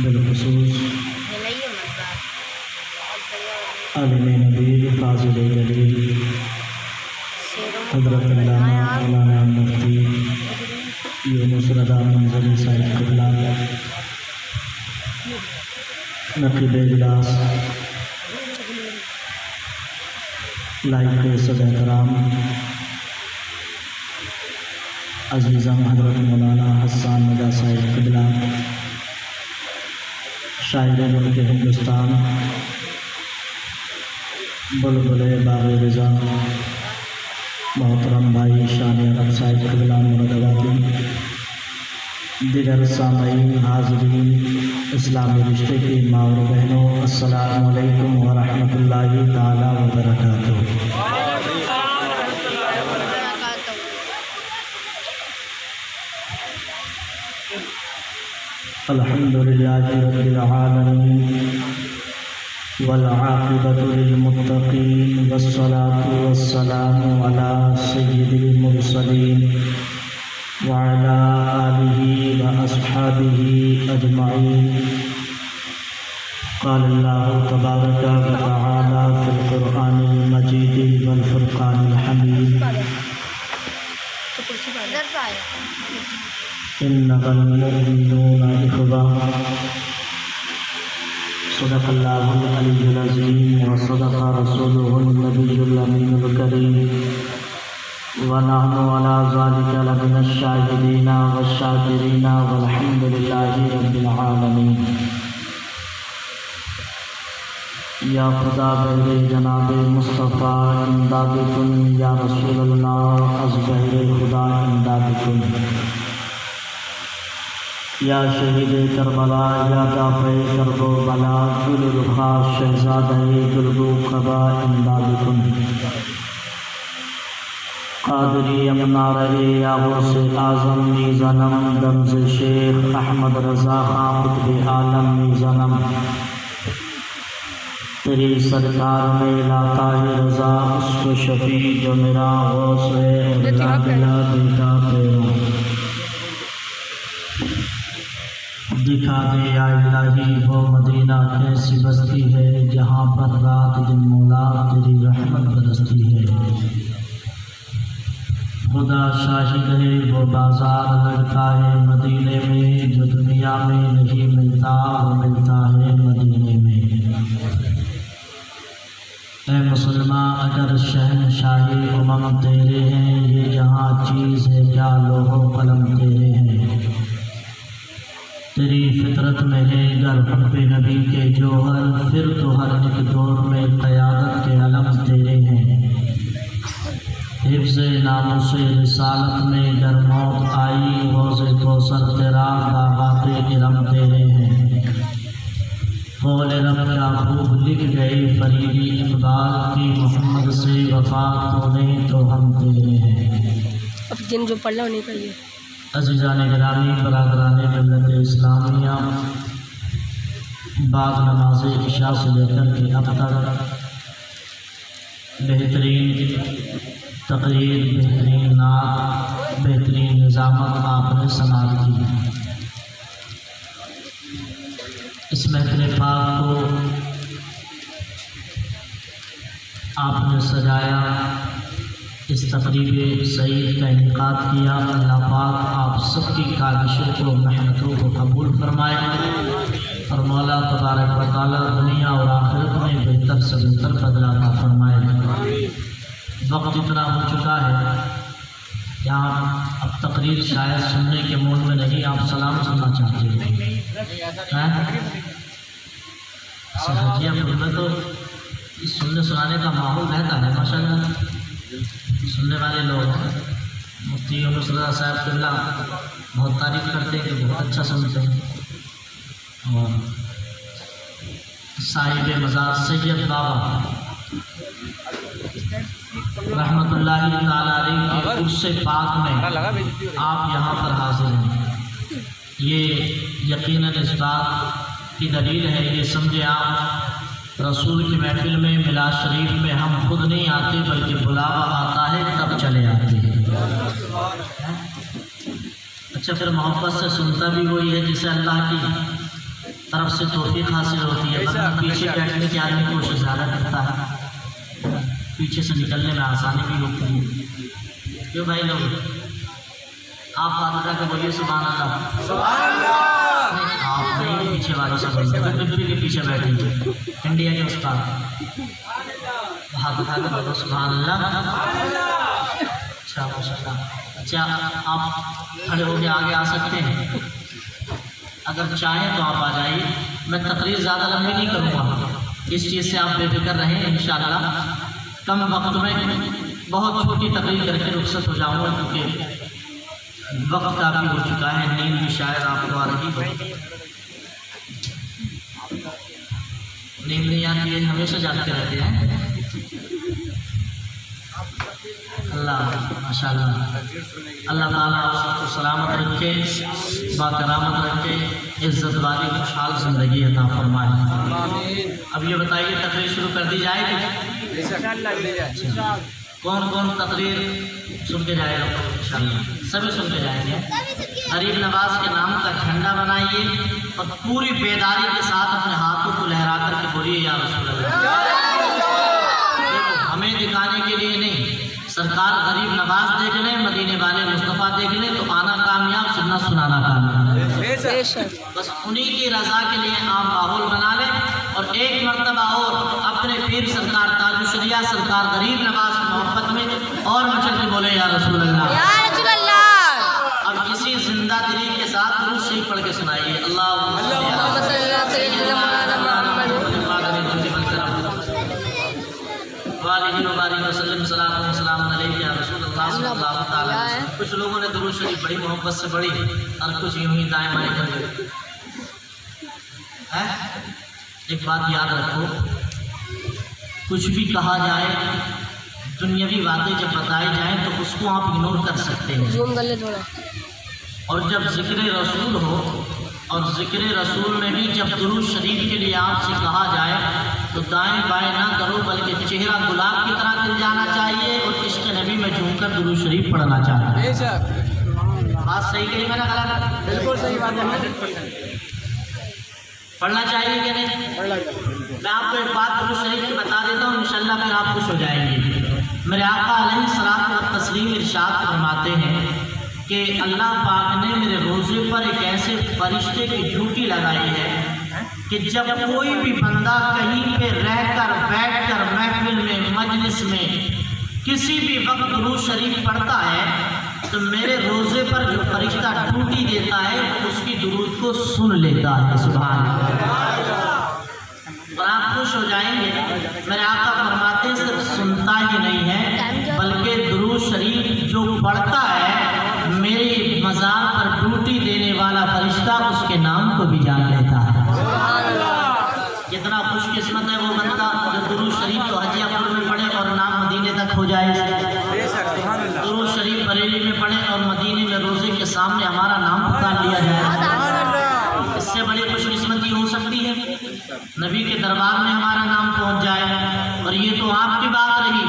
بالخصوص عالم نبی فاضل جلیل حضرت علامہ مولانا مفتی یونس رضا منظری صاحب قبلہ، نقیب اجلاس، لائق صدر احترام عزیزم حضرت مولانا حسان ندا صاحب قبلہ، شاعر ملک ہندوستان، بلبل باغ رضا، محترم بھائی شان عرب صاحب قبلہ مراد آبادی، دیگر سامعین، حاضرین، اسلامی رشتے کی ماں اور بہنوں، السلام علیکم ورحمۃ اللہ تعالی وبرکاتہ۔ الحمد للہ رب العالمین والعاقبۃ للمتقین والصلاة والسلام علی سید المرسلین وعلی آلہ واصحابہ اجمعین۔ قال اللہ تبارک وتعالی فی القرآن المجید والفرقان الحمید، انما المؤمنون اخوة، صدق اللہ العلی العظیم وصدق رسولہ النبی الامین الکریم، ونحن علی ذلک لمن الشاہدین والشاکرین والحمد للہ رب العالمین۔ یا خدا بہر جناب مصطفیٰ امداد کن، یا رسول اللہ از بہر خدا امداد کن، یا شہید کربلا، یا دافع کرب و بلا، گل رخا شہزادہ گلب و قبا امداد کن، قادری امنا رہے یا غوث اعظم میزنم، دمز شیخ احمد رضا خان قطب عالم میزنم، تیری سرکار میں لاتا ہے رضا، اس کو شفیع جو میرا غوث ہے اور لا بلا بیٹا تیرا، دکھا دے یا الہی وہ مدینہ کیسی بستی ہے، جہاں پر رات دن مولا تیری رحمت برستی ہے، خدا شاہد ہے وہ بازار لگتا ہے مدینے میں، جو دنیا میں نہیں ملتا وہ ملتا ہے مدینے میں۔ اے مسلمان اگر شہنشاہی امم تیرے ہیں، یہ جہاں چیز ہے کیا لوح و قلم تیرے ہیں، تیری فطرت میں ہے گر حب نبی کے جوہر، پھر تو ہر ایک دور میں قیادت کے علم تیرے ہیں، حفظ ناموس رسالت میں گر موت آئی، حوض کوثر تیرا باغات کرم تیرے ہیں، قول رب کیا خوب لکھ گئی فریدی اقبال کی، محمد سے وفا تو نہیں تو ہم تیرے ہیں۔ اب جن جو پڑھنا نہیں پڑھیے۔ عزیزان گرامی، برادران ملت اسلامیہ، بعد نماز عشاء سے لے کر کے اب تک بہترین تقریر، بہترین نعت، بہترین نظامت آپ نے سماعت کی۔ اس محفل پاک کو آپ نے سجایا، اس تقریب سعید کا انعقاد کیا، اللہ پاک آپ سب کی کاوشوں کو، محنتوں کو قبول فرمائے، اور مولا تبارک و تعالیٰ دنیا اور آخرت میں بہتر سے بہتر بدلہ عطا فرمائے۔ وقت اتنا ہو چکا ہے کہ آپ اب تقریر شاید سننے کے موڈ میں نہیں، آپ سلام سننا چاہتے ہیں۔ سہجیہ پور میں تو سننے سنانے کا ماحول رہتا ہے، ماشاء اللہ سننے والے لوگ ہیں۔ مفتی یونس رضا صاحب قبلہ بہت تعریف کرتے ہیں کہ بہت اچھا سنتے ہیں، اور صاحب مزار سید بابا رحمۃ اللہ تعالیٰ علیہ کے عرص پاک میں آپ یہاں پر حاضر ہیں، یہ یقیناً اس بات کی دلیل ہے، یہ سمجھے آپ رسول کی محفل میں میلاد شریف میں ہم خود نہیں آتے بلکہ بلاوا آتا ہے تب چلے آتے ہیں۔ اچھا پھر محبت سے سنتا بھی وہی ہے جسے اللہ کی طرف سے توفیق حاصل ہوتی ہے، ورنہ پیچھے بیٹھنے کی آدمی کوشش زیادہ کرتا ہے، پیچھے سے نکلنے میں آسانی بھی ہوتی ہے۔ کیوں بھائی لوگ آپ ہاتھ اٹھا کے بولیے سبحان اللہ، سبحان اللہ۔ نہیں آپ نہیں، پیچھے والوں سے بولیے، جو ڈبے کے پیچھے بیٹھے ہیں انڈیا کے استاد، ہاتھ اٹھا کے بولو سبحان اللہ۔ اچھا ماشاء اللہ۔ اچھا آپ کھڑے ہو کے آگے آ سکتے ہیں، اگر چاہیں تو آپ آ جائیے، میں تقریر زیادہ لمبی نہیں کروں گا، اس چیز سے آپ بے فکر رہیں، انشاءاللہ کم وقت میں بہت چھوٹی تقریر کر کے رخصت ہو جاؤں گا، کیونکہ وقت کافی ہو چکا ہے، نیند بھی شاید آپ کو آ رہی ہو۔ نیند نہیں آتی ہے، ہمیشہ جاگتے رہتے ہیں۔ اللہ ماشاء اللہ، اللہ تعالیٰ آپ سب کو سلامت رکھے، باکرامت رکھے، عزت والی خوشحال زندگی عطا فرمائے۔ اب یہ بتائیے تقریر شروع کر دی جائے گی؟ کون کون تقریر سن کے جائے گا؟ انشاءاللہ سبھی سن کے جائیں گے۔ غریب نواز کے نام کا جھنڈا بنائیے اور پوری بیداری کے ساتھ اپنے ہاتھوں کو لہرا کر کے بولیے یا رسول اللہ۔ دیکھو ہمیں دکھانے کے لیے نہیں، سرکار غریب نواز دیکھ لیں، مدینے والے مصطفیٰ دیکھ لیں تو آنا کامیاب، سننا سنانا کامیاب۔ بے شک۔ بس انہی کی رضا کے لیے آپ ماحول بنا لیں، اور ایک مرتبہ اور اپنے پیر سرکار تاج الشریعہ سرکار غریب نواز کی محبت میں اور مچل کے بولے یا رسول اللہ، یا رسول اللہ۔ اب اسی زندہ دلی کے ساتھ درود شریف پڑھ کے سنائیے۔ اللہم صلی اللہ سیدنا مولانا محمد وعلیہ وبارک وسلم، صلاۃ و سلام علیہ یا رسول اللہ صلی اللہ تعالیٰ علیہ وسلم۔ کچھ لوگوں نے درود شریف بڑی محبت سے پڑھی اور کچھ یوں ہی دائیں بائیں کر گئے۔ ایک بات یاد رکھو، کچھ بھی کہا جائے، دنیاوی باتیں جب بتائی جائیں تو اس کو آپ اگنور کر سکتے ہیں، زوم کر لے تھوڑا۔ اور جب ذکر رسول ہو، اور ذکر رسول میں بھی جب درود شریف کے لیے آپ سے کہا جائے تو دائیں بائیں نہ کرو، بلکہ چہرہ گلاب کی طرح کھل جانا چاہیے اور عشق نبی میں جھوم کر درود شریف پڑھنا چاہیے۔ بات صحیح کہی میں نے غلط؟ بالکل صحیح بات ہے۔ پڑھنا چاہیے کہ نہیں؟ میں آپ کو ایک بات درود شریف کی بتا دیتا ہوں، انشاءاللہ پھر آپ خوش ہو جائیں گے۔ میرے آقا علیہ الصلوۃ والتسلیم ارشاد فرماتے ہیں کہ اللہ پاک نے میرے روزے پر ایک ایسے فرشتے کی ڈیوٹی لگائی ہے کہ جب کوئی بھی بندہ کہیں پہ رہ کر بیٹھ کر محفل میں مجلس میں کسی بھی وقت درود شریف پڑھتا ہے تو میرے روزے پر جو فرشتہ ڈیوٹی دیتا ہے اس کی درود کو سن لیتا ہے۔ سبحان اللہ۔ اور آپ خوش ہو جائیں گے، میرے آقا فرماتے ہیں صرف سنتا ہی نہیں ہے بلکہ درود شریف جو پڑھتا ہے میری مزار پر ڈیوٹی دینے والا فرشتہ اس کے نام کو بھی جان لیتا ہے۔ کتنا خوش قسمت ہے وہ بندہ جو درود شریف تو حجیہ پور میں پڑھے اور نام مدینے تک ہو جائے، درود شریف بریلی میں پڑھے اور مدینے میں روزے کے سامنے ہمارا نام پکار لیا جائے۔ اس سے بڑی خوش قسمتی ہو سکتی ہے؟ نبی کے دربار میں ہمارا نام پہنچ جائے۔ اور یہ تو آپ کی بات رہی،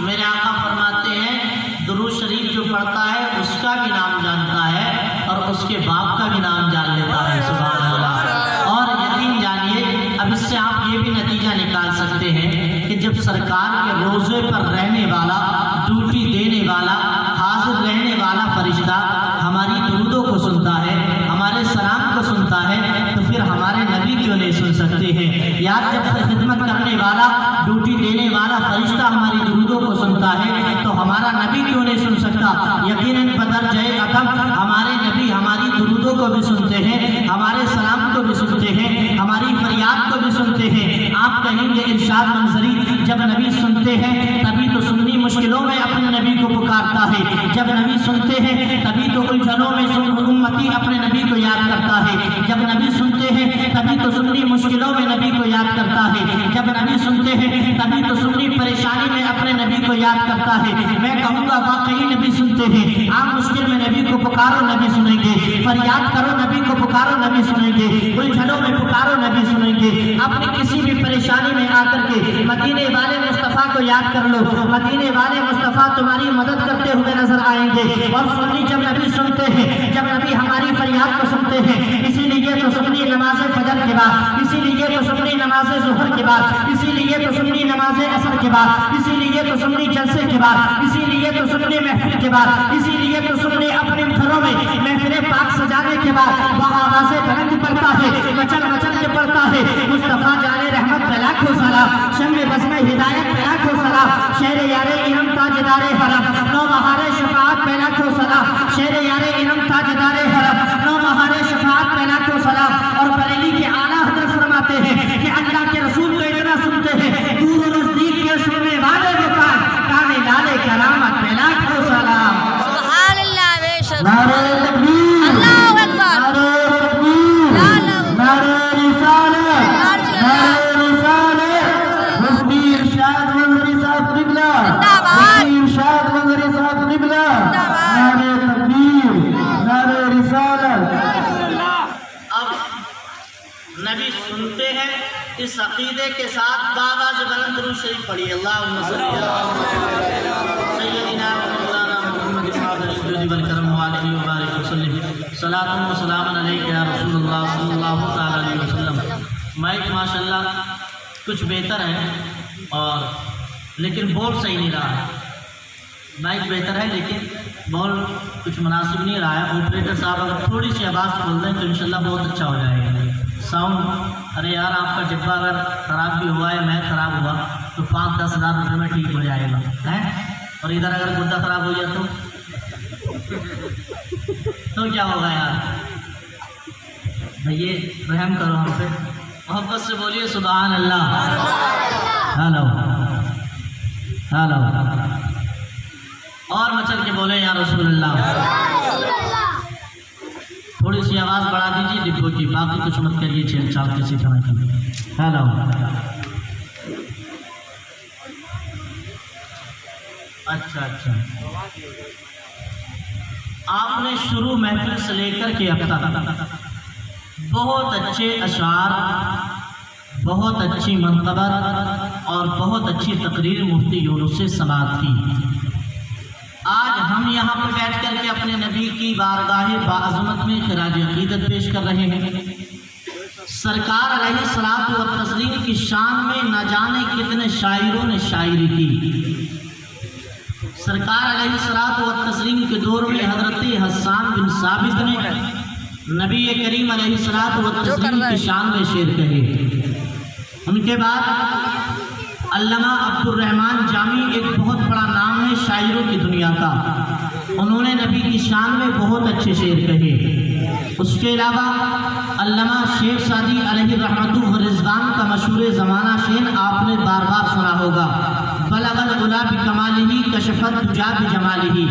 میرے آقا فرماتے ہیں درود شریف جو پڑھتا ہے اس کا بھی نام جانتا ہے اور اس کے باپ کا بھی نام جان لیتا ہے۔ سبحان اللہ۔ اور یقین جانیے، اب اس سے آپ یہ بھی نتیجہ نکال سکتے ہیں کہ جب سرکار کے روزے پر رہنے والا، ڈیوٹی دینے والا، حاضر رہنے والا فرشتہ ہماری درودوں کو سنتا ہے، ہمارے سلام کو سنتا ہے، تو پھر ہمارے نبی کیوں نہیں سن سکتے ہیں؟ یار جب خدمت کرنے والا، ڈیوٹی دینے والا فرشتہ ہماری درودوں کو سنتا ہے تو ہمارا نبی کیوں نہیں سن سکتا؟ یقیناً بدر جائے اکم ہمارے نبی ہماری درودوں کو بھی سنتے ہیں، ہمارے سلام کو بھی سنتے ہیں، ہماری فریاد کو بھی سنتے ہیں۔ آپ کہیں گے ارشاد منظری، جب نبی سنتے ہیں تبھی تو سنی مشکلوں میں اپنے نبی کو پکارتا ہے، جب نبی سنتے ہیں تبھی تو الجھنوں میں امتی اپنے نبی کو یاد کرتا ہے، جب نبی سنتے ہیں تبھی تو سنی مشکلوں میں نبی کو یاد کرتا ہے، جب نبی سنتے ہیں تبھی تو سنی پریشانی میں اپنے نبی کو یاد کرتا ہے۔ میں کہوں گا واقعی نبی سنتے ہیں، آپ مشکل میں نبی کو پکارو نبی سنیں گے، فریاد کرو نبی کو پکارو نبی سنیں گے، الجھنوں میں پکارو نبی سنیں گے۔ اپنی کسی بھی پریشانی میں آ کر کے مدینے والے مصطفیٰ کو یاد کر لو، مدینے والے مصطفیٰ تمہاری مدد کرتے ہوئے نظر آئیں گے۔ اور سنی جب نبی سنتے ہیں، جب نبی ہماری فریاد کو سنتے ہیں، اسی لیے تو سنی نماز فجر کے بعد، اسی لیے تو سنی نماز ظہر کے بعد، اسی لیے تو سنی نماز عصر کے بعد، اسی لیے تو سنی جلسے کے بعد، اسی لیے تو سنی محفل کے بعد، اسی لیے تو سنی اپنے گھروں میں محفل پاک سجانے کے بعد وہ آوازیں بلند پڑتا ہے، مچل مچل کے پڑتا ہے، مصطفیٰ جان رحمت پہ لاکھوں سلام، شمع بزم ہدایت پہ لاکھوں سلام، شہر یار انم تاجدار حرم، نو بہار شفاعت پہ لاکھوں سلام، شہر یار انم تاجدار حرم، نو بہار شفاعت پہ لاکھوں سلام۔ اور بریلی کے اعلیٰ حضرت فرماتے ہیں کہ اللہ کے رسول کو اتنا سنتے ہیں، دور و نزدیک کے سننے والے وہ کان لالے کرامت پہ لاکھوں سلام۔ سبحان اللہ، بے شک نعرہ تکبیر، اللہ اکبر، نعرہ تکبیر، نعرہ رسالت، نعرہ رسالت، مفتی ارشاد منظری صاحب قبلہ، مفتی ارشاد منظری صاحب قبلہ، نعرہ تکبیر، نعرہ رسالت۔ اب نبی سنتے ہیں، اس عقیدے کے ساتھ بآواز بلند درود شریف پڑھیے، اللہم صلی علی سیدنا و مولانا محمد الجود والکرم وعلیہ وبارک وسلم، صلاۃ و سلام علیک یا رسول اللہ صلی اللہ تعالیٰ علیہ وسلم۔ مائک ماشاءاللہ کچھ بہتر ہے، اور لیکن بول صحیح نہیں رہا ہے۔ مائک بہتر ہے لیکن بول کچھ مناسب نہیں رہا ہے۔ آپریٹر صاحب اگر تھوڑی سی آواز کھول دیں تو انشاءاللہ بہت اچھا ہو جائے گا ساؤنڈ۔ ارے یار آپ کا ڈبہ اگر خراب بھی ہوا ہے، میں خراب ہوا تو 5-10 ہزار روپے میں ٹھیک ہو جائے گا ہیں، اور ادھر اگر گردہ خراب ہو جائے تو کیا ہوگا یار؟ بھئی رحم کرو ہم پہ، محبت سے بولیے سبحان اللہ۔ ہیلو ہیلو، اور مچل کے بولے یا رسول اللہ۔ تھوڑی سی آواز بڑھا دیجیے ڈبوں کی، باقی کچھ مت کریے چھیڑ چھاڑ کسی طرح کی۔ ہیلو، اچھا، آپ نے شروع محفل سے لے کر کے اب تک بہت اچھے اشعار، بہت اچھی منقبت اور بہت اچھی تقریر مفتی یونس سے سماعت کی۔ آج ہم یہاں پر بیٹھ کر کے اپنے نبی کی بارگاہ باعظمت میں خراج عقیدت پیش کر رہے ہیں۔ سرکار علیہ الصلوۃ والتسلیم کی شان میں نہ جانے کتنے شاعروں نے شاعری کی۔ سرکار علیہ الصلوۃ والتسلیم کے دور میں حضرت حسان بن ثابت نے نبی کریم علیہ الصلوۃ والتسلیم کی شان میں شعر کہے۔ ان کے بعد علامہ عبد الرحمن جامی ایک بہت بڑا نام ہے شاعروں کی دنیا کا، انہوں نے نبی کی شان میں بہت اچھے شعر کہے۔ اس کے علاوہ علامہ شیخ سعدی علیہ رحمۃ الرضوان کا مشہور زمانہ شعر آپ نے بار بار سنا ہوگا، بلغ العلا بکمالہ کشفت دجا بجمالہ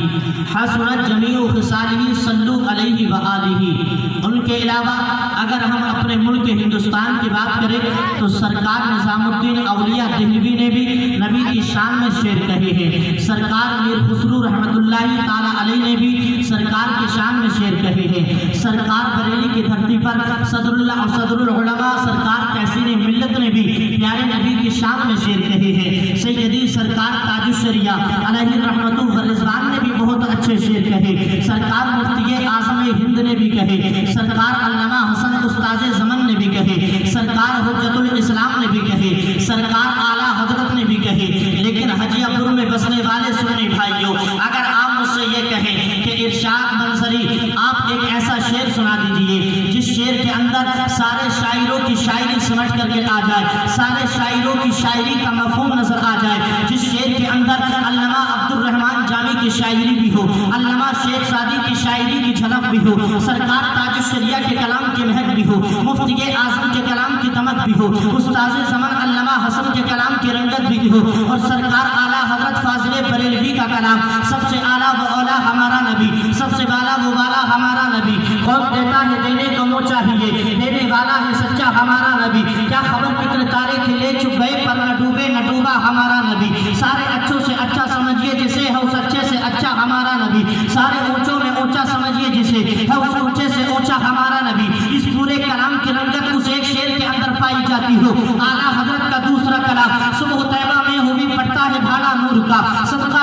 حسنت جمیع خصالہ صلو علیہ وآلہ۔ ان کے علاوہ اگر ہم اپنے ملک ہندوستان کی بات کریں تو سرکار نظام الدین اولیاء دہلوی نے بھی نبی کی شان میں شعر کہے ہیں۔ سرکار میر خسرو رحمۃ اللہ تعالیٰ علیہ نے بھی سرکار کی شان میں شعر کہے ہیں۔ سرکار بریلی کی دھرتی پر صدر اللہ اور صدر العلماء سرکار تحسین ملت نے بھی پیارے نبی کی شان میں شعر کہے ہیں۔ سیدی سرکار تاج الشریعہ علیہ رحمۃ الرضوان نے بھی بہت اچھے شعر کہے۔ سرکار مفتی اعظم ہند نے بھی کہے، سرکار علامہ حسن استاذ زمن نے بھی کہے، سرکار حجت الاسلام نے بھی کہے، سرکار اعلیٰ حضرت نے بھی کہے۔ لیکن حجیہ پور میں بسنے والے سنی بھائیوں، اگر آپ مجھ سے یہ کہیں کہ ارشاد منظری آپ ایک ایسا شعر سنا دیجئے جس شعر کے اندر سارے شاعروں کی شاعری سمجھ کر کے آ جائے، سارے شاعروں کی شاعری کا مفہوم نظر آ جائے، جس شعر کے اندر علامہ عبد الرحمن جامی کی شاعری بھی ہو، علامہ شیخ سعدی کی شاعری کی جھلک بھی ہو، سرکار تاج الشریعہ کے کلام کی مہک بھی ہو، مفتی اعظم کے کلام کی دمک بھی ہو، استاذ زمان علامہ حسن کے کلام کی رنگت بھی ہو، اور سرکار اعلیٰ حضرت فاضل بریلوی کا کلام سب سے اعلیٰ و اولا ہمارا نبی، سب سے بالا و بالا ہمارا نبی، کون دیتا ہے دینے کو منہ چاہیے، دینے والا ہے سچا ہمارا نبی، کیا خبر کتنے تارے کھلے چھپ گئے پر نہ ڈوبے نہ ڈوبا ہمارا نبی، سارے اچھوں سے اچھا سمجھیے جسے ہے اس اچھے سے اچھا ہمارا نبی، سارے اونچوں میں اونچا سمجھیے جسے ہے اس اونچے سے اونچا ہمارا نبی۔ اس پورے کلام کی رنگت اس ایک شعر کے اندر پائی جاتی ہو۔ اعلیٰ حضرت کا دوسرا کلام صبح طیبہ میں ہوئی پڑتا ہے بھالا نور کا، صدقہ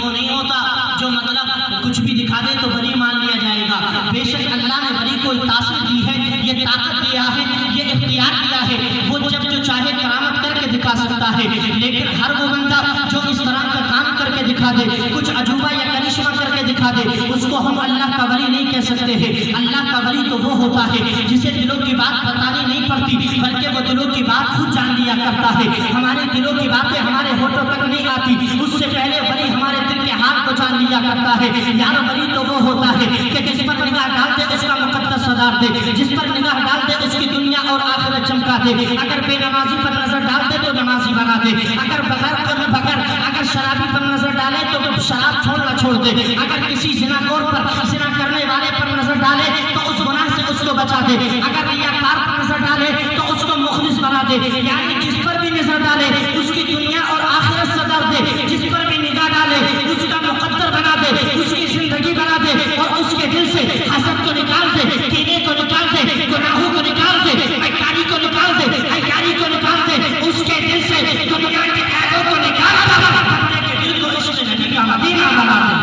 وہ نہیں ہوتا جو مطلب کچھ بھی دکھا دے تو ولی مان لیا جائے گا. بے شک اللہ نے ولی کو تاثیر دی ہے, یہ طاقت دیا ہے, یہ اختیار دیا ہے, وہ جب جو چاہے کرامت کر کے دکھا سکتا ہے. لیکن ہر وہ بندہ جو اس طرح کا کام کر کے دکھا دے, کچھ عجوبہ یا کرشمہ کر کے دکھا دے, اس کو ہم اللہ کا ولی نہیں کہہ سکتے ہیں. اللہ کا ولی تو وہ ہوتا ہے جسے دلوں کی بات بتانی نہیں پڑتی, بلکہ وہ دلوں کی بات خود جان لیا کرتا ہے. ہمارے دلوں کی باتیں ہمارے ہونٹوں تک نہیں آتی, اس سے پہلے ولی ہمارے دل کے حال کو جان لیا کرتا ہے. یار ولی تو وہ ہوتا ہے کہ جس پر نگاہ ڈال دے اس کا مقدس سدار دے, جس پر نگاہ ڈال دے اس کی دنیا اور آخرت چمکا دے. اگر بے نمازی پر نظر ڈال دے تو نمازی بنا دے, اگر شرابی پر نظر ڈالے تو شراب چھوڑنا چھوڑ دے, اگر کسی زناخور پر, زنا کرنے والے پر نظر ڈالے تو اس گناہ سے اس کو بچا دے, اگر ریاکار پر نظر ڈالے تو اس کو مخلص بنا دے. یعنی جس پر بھی نظر ڈالے اس کی دنیا اور آخرت سدار دے, جس پر بھی نگاہ ڈالے اس کا مقدر بنا دے, اس کی زندگی بنا دے, اور اس کے دل سے حسد کو نکال دے, کینے کو نکال دے, گناہوں کو نکال دے, عیاری کو نکال دے, عیاری کو نکال دے, اس کے دل سے دنیا کے عیبوں کو نکال دے, بندے کے دل کو عشق نبی کا مدینہ بنا دے.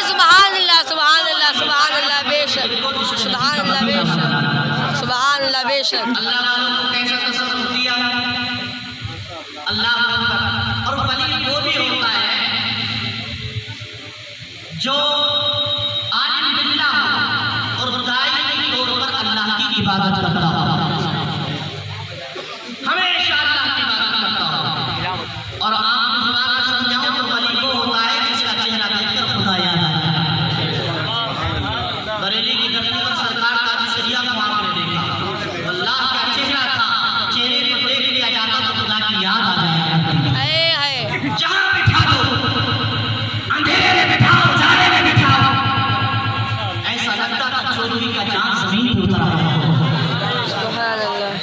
سبحان اللہ, سبحان اللہ, سبحان اللہ, بے شک, سبحان اللہ, بے شک, سبحان اللہ, بے شک. اللہ والوں کو کیسا تصرف دیا, اللہ اکبر. اور ولی وہ بھی ہوتا ہے جو عالم باللہ ہو اور دائمی طور پر اللہ کی عبادت کرتا ہو, ہمیشہ اللہ کی عبادت کرتا ہو. اور عام زبان میں سمجھاؤں تو ولی وہ ہوتا ہے جس کا چہرہ دیکھ کر خدا یاد آتا ہے. بریلی کی دھرتی پر سرکار قاضی شریعہ کو آپ نے دیکھا, اللہ کا چہرہ تھا, چہرے کو دیکھ لیا جاتا تو خدا کی یاد آ جایا کرتی. جہاں بٹھا دو, اندھیرے میں بٹھاؤ, جانے میں بٹھاؤ, ایسا لگتا تھا چودھری کا چاند زمین پہ اتر آیا ہو. سبحان اللہ.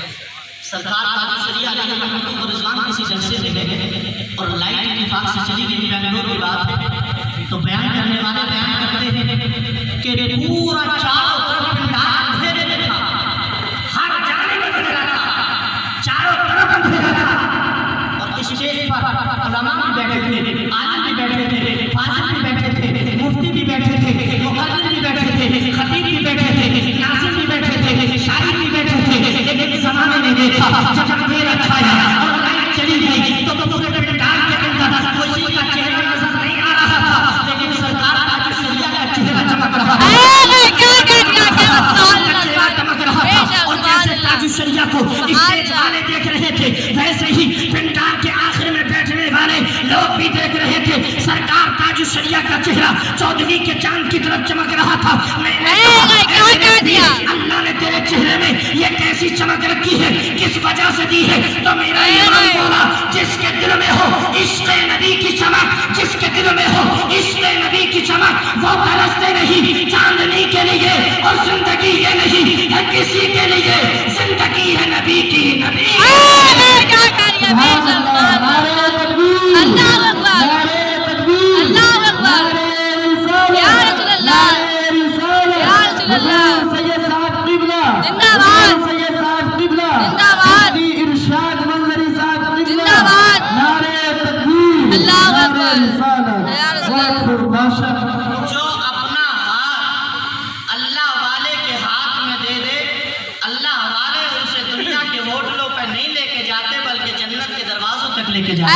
سرکار قاضی شریعہ علیہ رحمۃ اللہ رضوان کسی جلسے میں گئے اور لائٹ اتفاق سے چلی گئی, بنگلور کی بات ہے, تو بیان کرنے والے بیان کرتے ہیں کہ پورا چاروں طرف پنڈال اندھیرے میں تھا, ہر جانے میں اندھیرا تھا, چاروں طرف اندھیرا تھا, اور اسٹیج پر علماء بھی بیٹھے تھے, عالم بھی بیٹھے تھے, فاضل بھی بیٹھے تھے, مفتی بھی بیٹھے تھے, مقرر بھی بیٹھے تھے, خطیب بھی بیٹھے تھے, ناظم بھی بیٹھے تھے, شاعر بھی بیٹھے تھے. لیکن زمانے نے دیکھا جب اندھیرا چھایا اور لائٹ چلی گئی تو پورے پنڈال کے اندر کسی کا چہرہ نظر نہیں آ رہا تھا, لیکن سرکار قاضی شریعہ کا چہرہ چمک رہا تھا. اور جیسے قاضی شریعہ کو اسٹیج والے دیکھ رہے تھے ویسے ہی پنڈال کے آخر میں بیٹھنے والے لوگ بھی دیکھ رہے تھے. سرکار قاضی شریعہ کا چہرہ چودھری کے چاند کی طرف چمک رہا تھا. میں نے کہا اللہ نے تیرے چہرے میں یہ کیسی چمک رکھی ہے, کس وجہ سے دی ہے؟ تو میرا ایمان بولا جس کے دل میں ہو عشق نبی کی چمک, جس کے دل میں ہو عشق نبی کی چمک, وہ ترستے نہیں چاندنی کے لیے, اور زندگی یہ نہیں ہے کسی کے لیے, زندگی ہے نبی کی. نبی اللہ اکبر, اللہ اکبر, یا رسول اللہ, یا رسول اللہ, زندہ باد, زندہ باد, زندہ باد, اللہ اکبر, یا رسول اللہ. جو اپنا ہاتھ اللہ والے کے ہاتھ میں دے دے, اللہ والے اسے دنیا کے ہوٹلوں پہ نہیں لے کے جاتے بلکہ جنت کے دروازوں تک لے کے جاتے.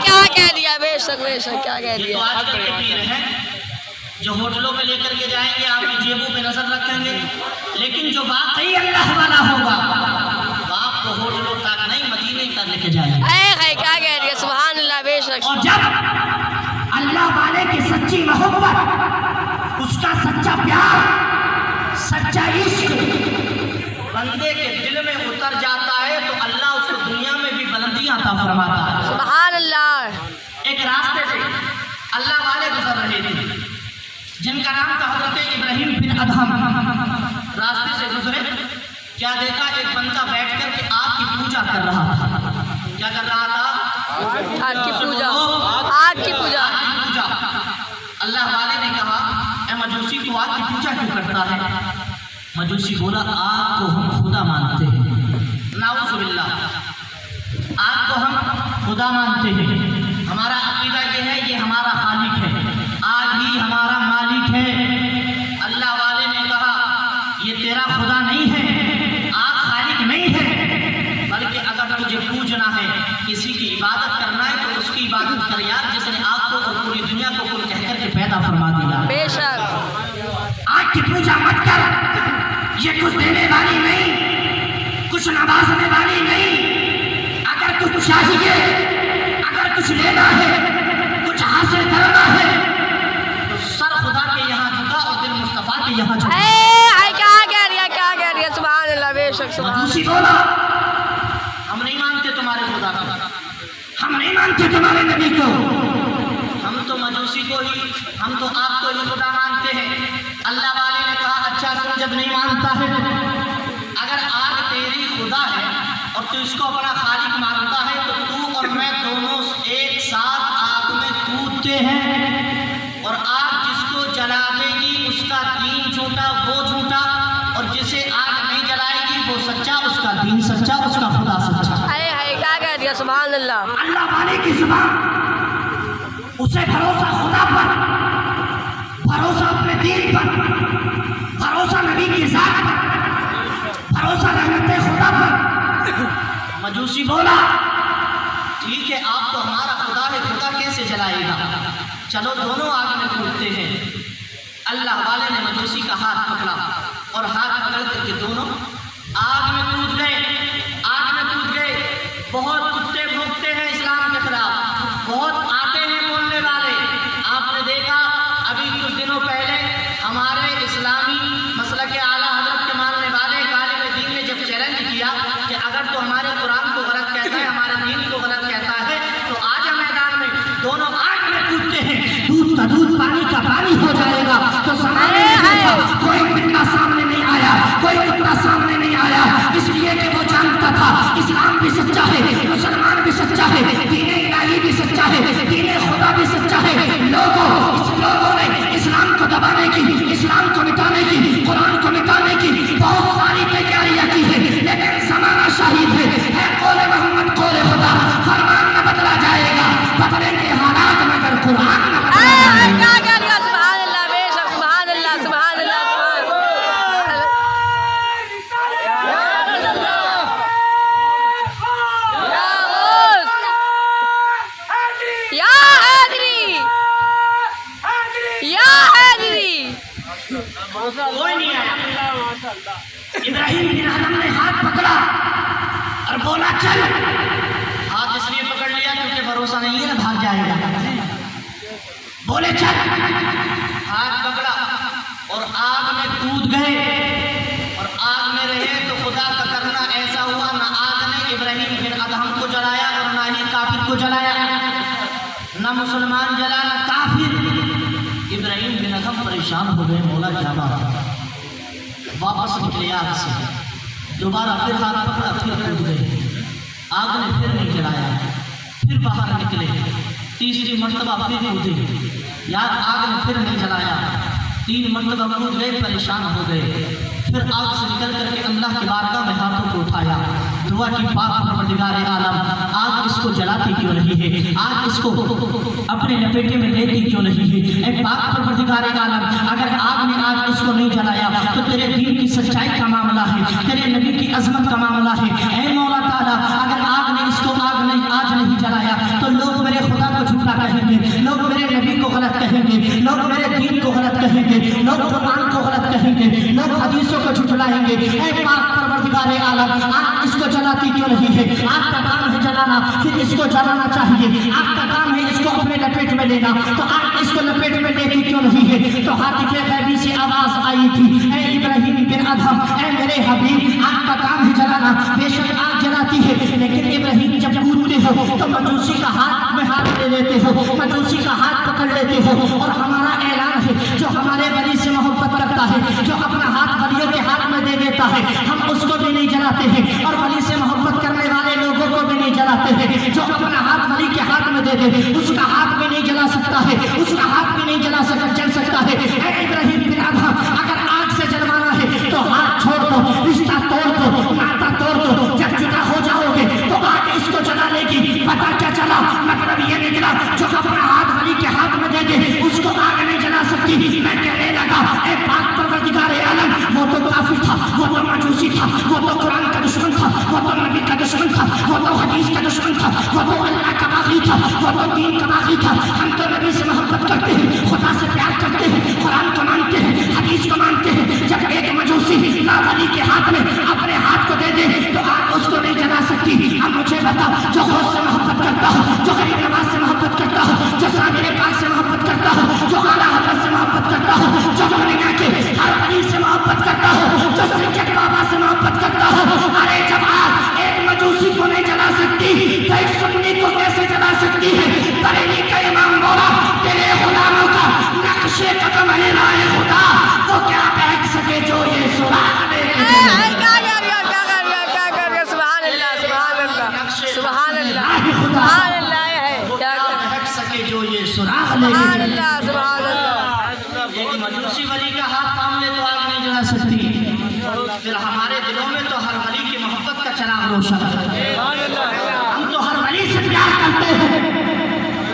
کیا کہہ دیا, بے شک, بے شک, کیا کہہ یہ دیا. تو آج کل کے پیر ہیں جو ہوٹلوں پہ لے کر کے جائیں گے, آپ کی جیبوں پہ نظر رکھیں گے, لیکن جو واقعی اللہ والا ہوگا وہ آپ کو ہوٹلوں تک نہیں مدینے تک لے کے جائیں گے. کیا کہہ دیا, سبحان اللہ, بے شک. اور جب اللہ والے کی سچی محبت, اس کا سچا پیار, سچا عشق بندے کے دل میں اتر جاتا ہے تو اللہ اس کو دنیا میں بھی بلندیاں عطا فرماتا ہے. سبحان اللہ. ایک راستے سے اللہ والے گزر رہے تھے جن کا نام تھا حضرت ابراہیم بن ادہم. راستے سے گزرے, کیا دیکھا, ایک بندہ بیٹھ کر کے آگ کی پوجا کر رہا تھا. کیا کر رہا تھا؟ آگ کی پوجا, آگ کی پوجا. اللہ والے نے کہا, اے مجوسی تو آگ کی پوجا کیوں کرتا ہے؟ مجوسی بولا, آگ کو ہم خدا مانتے ہیں. نعوذ باللہ, آگ کو ہم خدا مانتے ہیں, ہمارا عقیدہ یہ ہے یہ ہمارا خالق کسی کی عبادت کرنا ہے تو اس کی عبادت کر یار جس نے آپ کو اور پوری دنیا کو کل کہہ کر کے پیدا فرما دیا. بے شک. آگ کی پوجا مت کر, یہ کچھ دینے والی نہیں, کچھ نوازنے والی نہیں. اگر کچھ چاہیے, اگر کچھ لینا ہے, کچھ حاصل کرنا ہے تو سر خدا کے یہاں جھکا اور دل مصطفیٰ کے یہاں جھکا. کیا کہہ رہی ہے, کیا کہہ رہی ہے؟ سبحان اللہ, بے شک سبحان مجوسی اللہ. بولا ہم نہیں مانتے تمہارے خدا کو, ہم نہیں مانتے تمہارے نبی کو, ہم تو مجوسی کو ہی, ہم تو آپ کو ہی خدا مانتے ہیں. اللہ والے نے کہا اچھا سن, جب نہیں مانتا ہے اگر آگ تیری خدا ہے اور تو اس کو اپنا خالق مانتا ہے تو تو اور میں دونوں ایک ساتھ آگ میں کودتے ہیں, اور آگ جس کو جلا دے گی اس کا دین جھوٹا, وہ جھوٹا, اور جسے آگ نہیں جلائے گی وہ سچا, اس کا دین سچا, اس کا خدا سچا. کیا کہہ رہی ہے؟ سبحان اللہ. اللہ والے کی زبان, اسے بھروسہ خدا پر, بھروسہ اپنے دین پر, بھروسہ نبی کی ذات پر, بھروسہ رحمت خدا پر. مجوسی بولا ٹھیک ہے آپ تو ہمارا خدا ہے, خدا کیسے جلائے گا, چلو دونوں آگ میں کودتے ہیں. اللہ والے نے مجوسی کا ہاتھ پکڑا اور ہاتھ پکڑ کر کے دونوں آگ میں کود گئے. آگ میں کود گئے. بہت کتے بھونکتے ہیں اسلام کے خلاف, بہت آتے ہیں بولنے والے. آپ نے دیکھا ابھی کچھ دنوں پہلے ہمارے اسلامی مسلک اعلیٰ حضرت کے ماننے والے طالب دین نے جب چیلنج کیا کہ اگر تو ہمارے قرآن کو غلط کہتا ہے, ہمارے دین کو غلط کہتا ہے تو آجا میدان میں. دونوں آگ میں کودتے ہیں, دودھ کا دودھ پانی کا پانی ہو جائے گا. تو سامنے کوئی بندہ سامنے نہیں آیا, کوئی کتا سامنے نہیں آیا, اس لیے کہ وہ جانتا تھا اسلام بھی سچا ہے, مسلمان بھی سچا ہے, دین الہی بھی سچا ہے, دین خدا بھی سچا ہے. لوگوں نے اسلام کو دبانے کی, اسلام کو مٹانے کی, قرآن کو مٹانے کی بہت ساری تیاریاں کی ہے, لیکن زمانہ شہید ہے قول محمد قول خدا. فرمان نہ بدلا جائے گا, بدلے کے حالات مگر قرآن نہ بدلا جائے گا. کیا کہہ رہی ہے؟ سبحان اللہ, بے شک سبحان اللہ, سبحان اللہ, کوئی نہیں آیا. ابراہیم بن ادم نے ہاتھ پکڑا اور بولا چل. ہاتھ اس لیے پکڑ لیا کیونکہ بھروسہ نہیں ہے نا بھاگ جائے گا. بولے چل, ہاتھ پکڑا اور آگ میں کود گئے, اور آگ میں رہے تو خدا کا کرنا ایسا ہوا نہ آگ نے ابراہیم بن ادم کو جلایا اور نہ ہی کافر کو جلایا, نہ مسلمان جلا نہ کافر. ابراہیم بن ادم پریشان ہو گئے, مولا کیا بات ہے. واپس نکلے آگ سے, دوبارہ پھر ہاتھ پکڑا, پھر کود گئے. آگ نے پھر نہیں جلایا, پھر باہر نکلے, تیسری مرتبہ پھر کودے, یار آگ نے پھر نہیں جلایا, 3 مرتبہ کود گئے, پریشان ہو گئے. پھر آگ سے نکل کر کے اللہ کی بارگاہ میں ہاتھوں کو اٹھایا, دعا کی پاک پروردگار عالم آگ اس کو جلاتی کیوں نہیں ہے, آگ اس کو اپنے لپیٹے میں لیتی کیوں نہیں ہے. اے پاک پروردگار عالم, اگر آگ نے آج اس کو نہیں جلایا تو تیرے دین کی سچائی کا معاملہ ہے, تیرے نبی کی عظمت کا معاملہ ہے. اے مولا تعالیٰ, اگر آگ نے اس کو آج نہیں جلایا تو لوگ میرے خدا کو جھوٹا کہیں گے, لوگ میرے نبی کو غلط کہیں گے, لوگ میرے دین کو غلط کہیں گے, لوگ قرآن کو غلط کہیں گے, لوگ حدیثوں کو جھٹلائیں گے. اے پاک پروردگار عالم, آگ اس کو جلاتی کیوں نہیں ہے. آگ کا کام ہے جلانا, پھر اس کو جلانا چاہیے. آگ کا کام ہے اس کو اپنے لپیٹ میں لینا, تو آگ اس کو لپیٹ میں لیتی کیوں نہیں ہے. تو ہاتف غیبی سے آواز آئی تھی, اے ابراہیم بن ادم, اے میرے حبیب, آگ کا کام ہے جلانا, بے شک آگ جلاتی ہے, لیکن ابراہیم جب کودتے ہو تو مجوسی کا ہاتھ میں ہاتھ لے لیتے ہو, مجوسی کا ہاتھ پکڑ لیتے ہو. اور ہمارا اعلان ہے, جو ہمارے ولی سے محبت کرتا ہے, جو اپنا ہاتھ ولیوں کے ہاتھ میں دے دیتا ہے, ہم اس کو بھی نہیں جلاتے ہیں, اور ولی سے محبت کرنے والے لوگوں کو بھی نہیں جلاتے ہیں. جو اپنا ہاتھ ولی کے ہاتھ میں دے دے, اس کا ہاتھ بھی نہیں جلا سکتا ہے, اس کا ہاتھ بھی نہیں چل سکتا ہے. اے ابراہیم بن ادم, اگر آگ سے جلوانا ہے تو ہاتھ چھوڑ دو, رشتہ توڑ دو, ناتا توڑ دو. جب جدا ہو جاؤ گے تو آگ اس کو جلا لے گی. پتا کیا چلا, مطلب یہ نکلا جو اپنا ہاتھ ولی کے ہاتھ میں دے دے اس کو آگ نہیں جلا سکتی. میں کہنے لگا, اے پاک پروردگار عالم, وہ تو کافر تھا, وہ تو مجوسی تھا, وہ تو قرآن کا دشمن تھا, وہ تو نبی کا دشمن تھا, وہ تو حدیث کا دشمن تھا, وہ تو تھا، وہ تو دین کا باغی تھا. ہم تو نبی سے محبت کرتے ہیں، خدا سے پیار کرتے ہیں، قرآن کو مانتے ہیں، حدیث کو مانتے ہیں. جب ایک مجوسی لا ولی کے ہاتھ میں اپنے ہاتھ کو دے دے تو آگ اس کو نہیں جلا سکتی. اب مجھے بتا، جو غوث سے محبت کرتا ہو، جو غریب نواز سے محبت کرتا ہو، جو صابر پاک سے محبت کرتا ہو، جو اعلیٰ حضرت سے محبت کرتا ہو، جو دنیا کے ہر ولی سے محبت کرتا ہو، جو سید بابا سے محبت کرتا ہو، ارے جب آگ ایک مجوسی کو نہیں جلا سکتی تو ایک سنی کو کیسے جلا سکتی ہے؟ بریلی کا امام بولا تیرے غلاموں کا نقش قدم ہے رائے خدا، وہ کیا بہک سکے جو یہ سراغ لے کے چلے. سبحان اللہ سبحان اللہ سبحان اللہ راہ خدا سبحان اللہ ہے. وہ کیا بہک سکے جو یہ سراغ لے کے سبحان چلے. اللہ سبحان اللہ. ایک مجوسی ولی کا ہاتھ تھام لے تو آگ نہیں جلا سکتی، پھر ہمارے دلوں میں تو ہر ولی کی محبت کا چراغ روشن ہے. ہم تو ہر ولی سے پیار کرتے ہیں.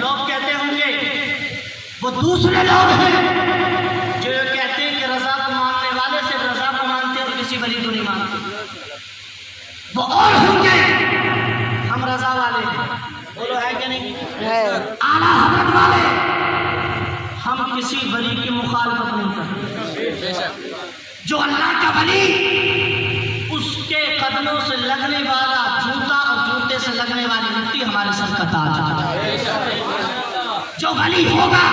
لوگ کہتے ہوں گے، وہ دوسرے لوگ ہیں جو یہ کہتے ہیں کہ رضا کو ماننے والے صرف رضا کو مانتے ہیں اور کسی ولی کو نہیں مانتے. وہ اور ہوں گے. ہم رضا والے ہیں، بولو ہے کہ نہیں؟ ہے. اعلیٰ حضرت والے. ہم کسی ولی کی مخالفت نہیں کرتے. جو اللہ کا ولی اس کے قدموں سے لگنے والا جوتا اور جوتے سے لگنے والی مٹی ہمارے سر کا تاج ہے. جو ولی ہوگا،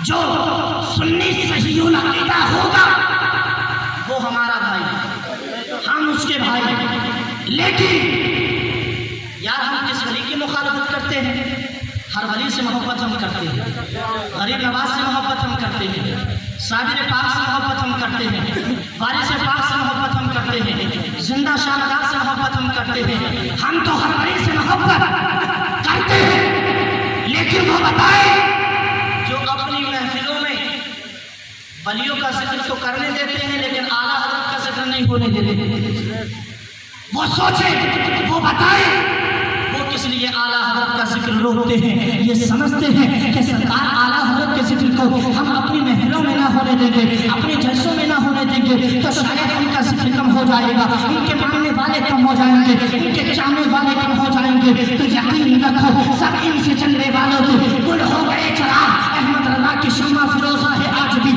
جو سنی صحیح العقیدہ ہوگا، وہ ہمارا بھائی ہے، ہم اس کے بھائی ہیں. لیکن یار ہم کس ولی کی مخالفت کرتے ہیں؟ ہر ولی سے محبت ہم کرتے ہیں، غریب نواز سے محبت ہم کرتے ہیں، صابر پاک سے محبت ہم کرتے ہیں، وارث پاک سے محبت ہم کرتے ہیں، زندہ شاندار سے محبت ہم کرتے ہیں. ہم تو ہر ولی سے محبت کرتے ہیں. لیکن وہ بتائے جو اپنی محفلوں میں ولیوں کا ذکر تو کرنے دیتے ہیں لیکن اعلیٰ حضرت کا ذکر نہیں ہونے دیتے. وہ سوچے، وہ بتائے وہ کس لیے اعلیٰ حضرت کا ذکر روکتے ہیں؟ یہ سمجھتے ہیں کہ سرکار اعلیٰ حضرت کے ذکر کو ہم اپنی محفلوں میں نہ ہونے دیں گے، اپنے جلسوں میں نہ ہونے دیں گے تو شاید ان کا ذکر کم ہو جائے گا، ان کے ماننے والے کم ہو جائیں گے، ان کے چاہنے والے کم ہو جائیں گے. تو یقین رکھو سب ان سے چلنے والوں کے گل ہو گئے چراغ. احمد رضا کی شمع فروزہ ہے آج بھی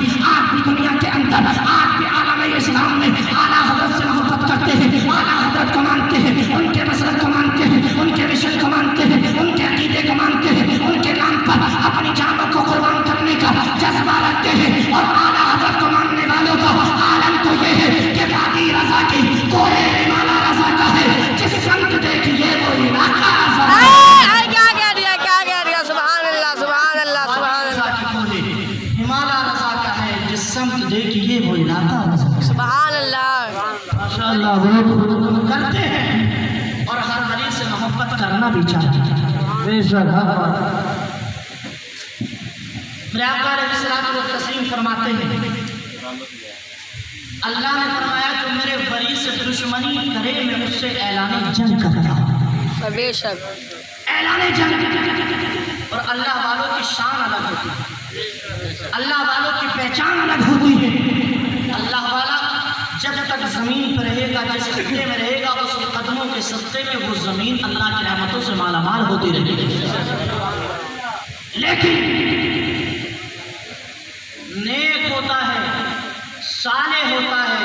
دنیا کے اندر. آج بھی عالم اسلام میں اعلیٰ حضرت سے محبت کرتے ہیں، اعلیٰ حضرت کو مانتے ہیں، ان کے مسلک کو مانتے ہیں، ان کے مشن کو مانتے ہیں، ان کے عقیدے کو مانتے ہیں، ان کے نام پر اپنی جانوں کو قربان کرنے کا جذبہ رکھتے ہیں. اور اعلیٰ حضرت کو ماننے والوں کا عالم تو یہ ہے کہ وادی رضا کی کوہ مالا رضا کا ہے. جس سمت دیکھیے وہ علاقہ رضا ہے. کیا کہہ دیا سبحان اللہ سبحان اللہ سبحان اللہ ہمالا رضا کا ہے، جس سمت دیکھیے وہ علاقہ رضا کا ہے. سبحان اللہ. ماشاءاللہ وہ کرتے ہیں اور ہر ولی سے محبت کرنا بھی چاہیے. میرے آقا علیہ الصلوۃ والتسلیم فرماتے ہیں، اللہ نے فرمایا جو میرے ولی سے دشمنی کرے میں اس سے اعلان جنگ کرتا ہوں. بے شک. اعلان جنگ. اور اللہ والوں کی شان الگ ہوتی ہے، اللہ والوں کی پہچان الگ ہوتی ہے. اللہ والا جب تک زمین پر رہے گا، جس خطے میں رہے گا، اس کے قدموں کے صدقے میں وہ زمین اللہ کی رحمتوں سے مالا مال ہوتی رہے گی. لیکن نیک ہوتا ہے، صالح ہوتا ہے،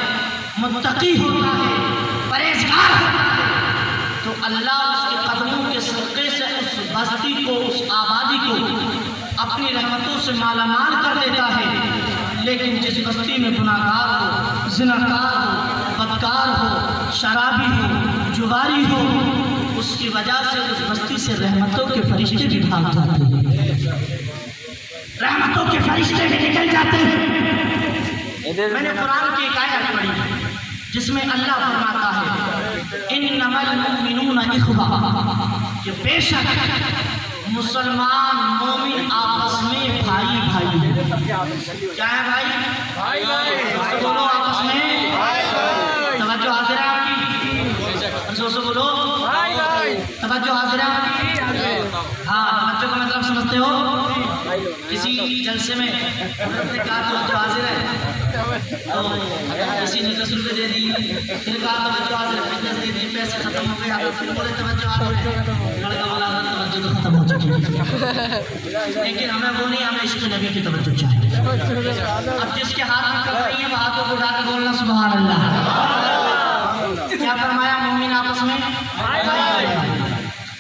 متقی ہوتا ہے، پرہیزگار ہوتا ہے تو اللہ اس کے قدموں کے صدقے سے اس بستی کو، اس آبادی کو اپنی رحمتوں سے مالا مال کر دیتا ہے. لیکن جس بستی میں گناہگار ہو، زناکار ہو، بدکار ہو، شرابی ہو، جواری ہو، اس کی وجہ سے اس بستی سے رحمتوں کے فرشتے بھی بھاگ جاتے ہیں. رحمتوں کے فرشتے بھی نکل جاتے ہیں. میں نے قرآن کی ایک آیت پڑھی جس میں اللہ فرماتا ہے انما المؤمنون اخوہ، کہ بے شک مسلمان مومن آپس میں بھائی بھائی ہیں. کیا ہے بھائی؟ بولو آپس میں توجہ حاضر ہے آپ کی؟ بولو توجہ حاضر ہے آپ کی؟ ہاں توجہ کا مطلب سمجھتے ہو؟ کسی جلسے میں حضرت نے کہا توجہ حاضر ہے تو کسی نے 10 روپے دے دی، پھر کہا توجہ حاضر ہے، 10 دے دی، پیسے ختم ہو گئے، پھر بولے توجہ حاضر ہے. لڑکا والا توجہ تو ختم لیکن ہمیں وہ نہیں، ہمیں عشق نبی کی توجہ چاہیے. اب جس کے ہاتھ میں کر رہی ہے وہ ہاتھوں کو اٹھا کے بولنا سبحان اللہ. کیا فرمایا مومن آپس میں؟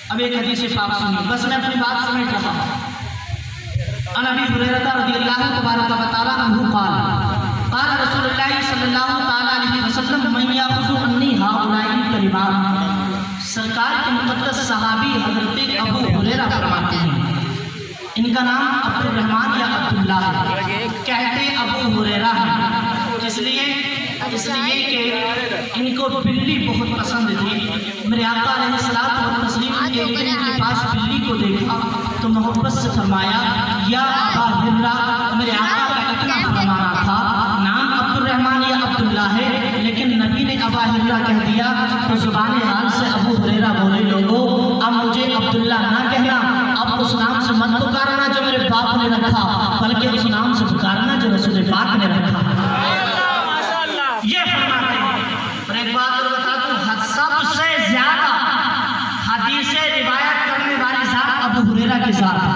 اب ایک حدیث پاک سنیے، بس میں اپنی بات سمجھ رہا ہوں. عن ابی ہریرہ رضی اللہ تبارک و تعالی عنہ قال قال رسول اللہ صلی اللہ تعالی علیہ وسلم من یاخذ عنی ہؤلاء الکلمات. سرکار کے مقدس صحابی حضرت ابو ہریرہ فرماتے ہیں، ان کا نام عبد الرحمن یا عبداللہ ہے، کہتے ابو ہریرہ ہے اس لیے کہ ان کو بلی بہت پسند تھی. میرے آقا علیہ الصلوۃ والتسلیم کے لیے ان کے پاس بلی کو دیکھا تو محبت سے فرمایا یا ابا ہریرہ. میرے آقا کا اتنا فرمانا تھا، نام عبد الرحمن یا عبداللہ ہے لیکن نبی نے ابا ہریرہ کہہ دیا تو زبان حال سے ابو ہریرہ بولے لوگوں اب مجھے عبداللہ نہ کہنا، اب اس نام سے مت پکارنا جو میرے باپ نے رکھا، بلکہ اس نام سے پکارنا جو رسول پاک نے رکھا. یہ فرماتے ہیں. اور ایک بات اور بتا دوں، سب سے زیادہ حدیث روایت کرنے والی ذات ابو ہریرہ کی ذات ہے،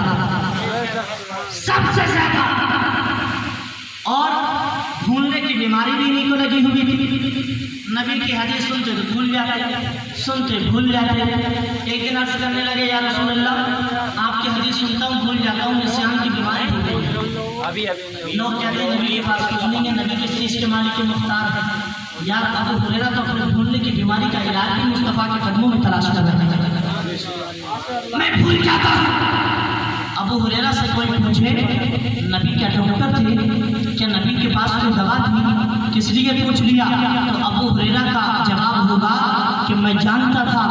سب سے زیادہ. اور بھولنے کی بیماری بھی انہیں کو لگی ہوئی تھی. نبی کی حدیث سنتے تو بھول جاتے، سنتے بھول جاتے. ایک دن عرض کرنے لگے یا رسول اللہ آپ کی حدیث سنتا ہوں بھول جاتا ہوں، نسیان کی بیماری ہو گئی. لوگ کہتے ہیں نبی یہ بات کچھ نہیں ہے، نبی کس چیز کے مالک مختار ہے. یار ابو ہریرہ تو اپنے بھولنے کی بیماری کا علاج بھی مصطفیٰ کے قدموں میں تلاش کر رہے ہیں. میں بھول جاتا ہوں. ابو ہریرہ سے کوئی پوچھے نبی کیا ڈاکٹر تھے، کیا نبی کے پاس کوئی دوا تھی، کس لیے پوچھ لیا؟ تو ابو ہریرہ کا جواب ہوگا کہ میں جانتا تھا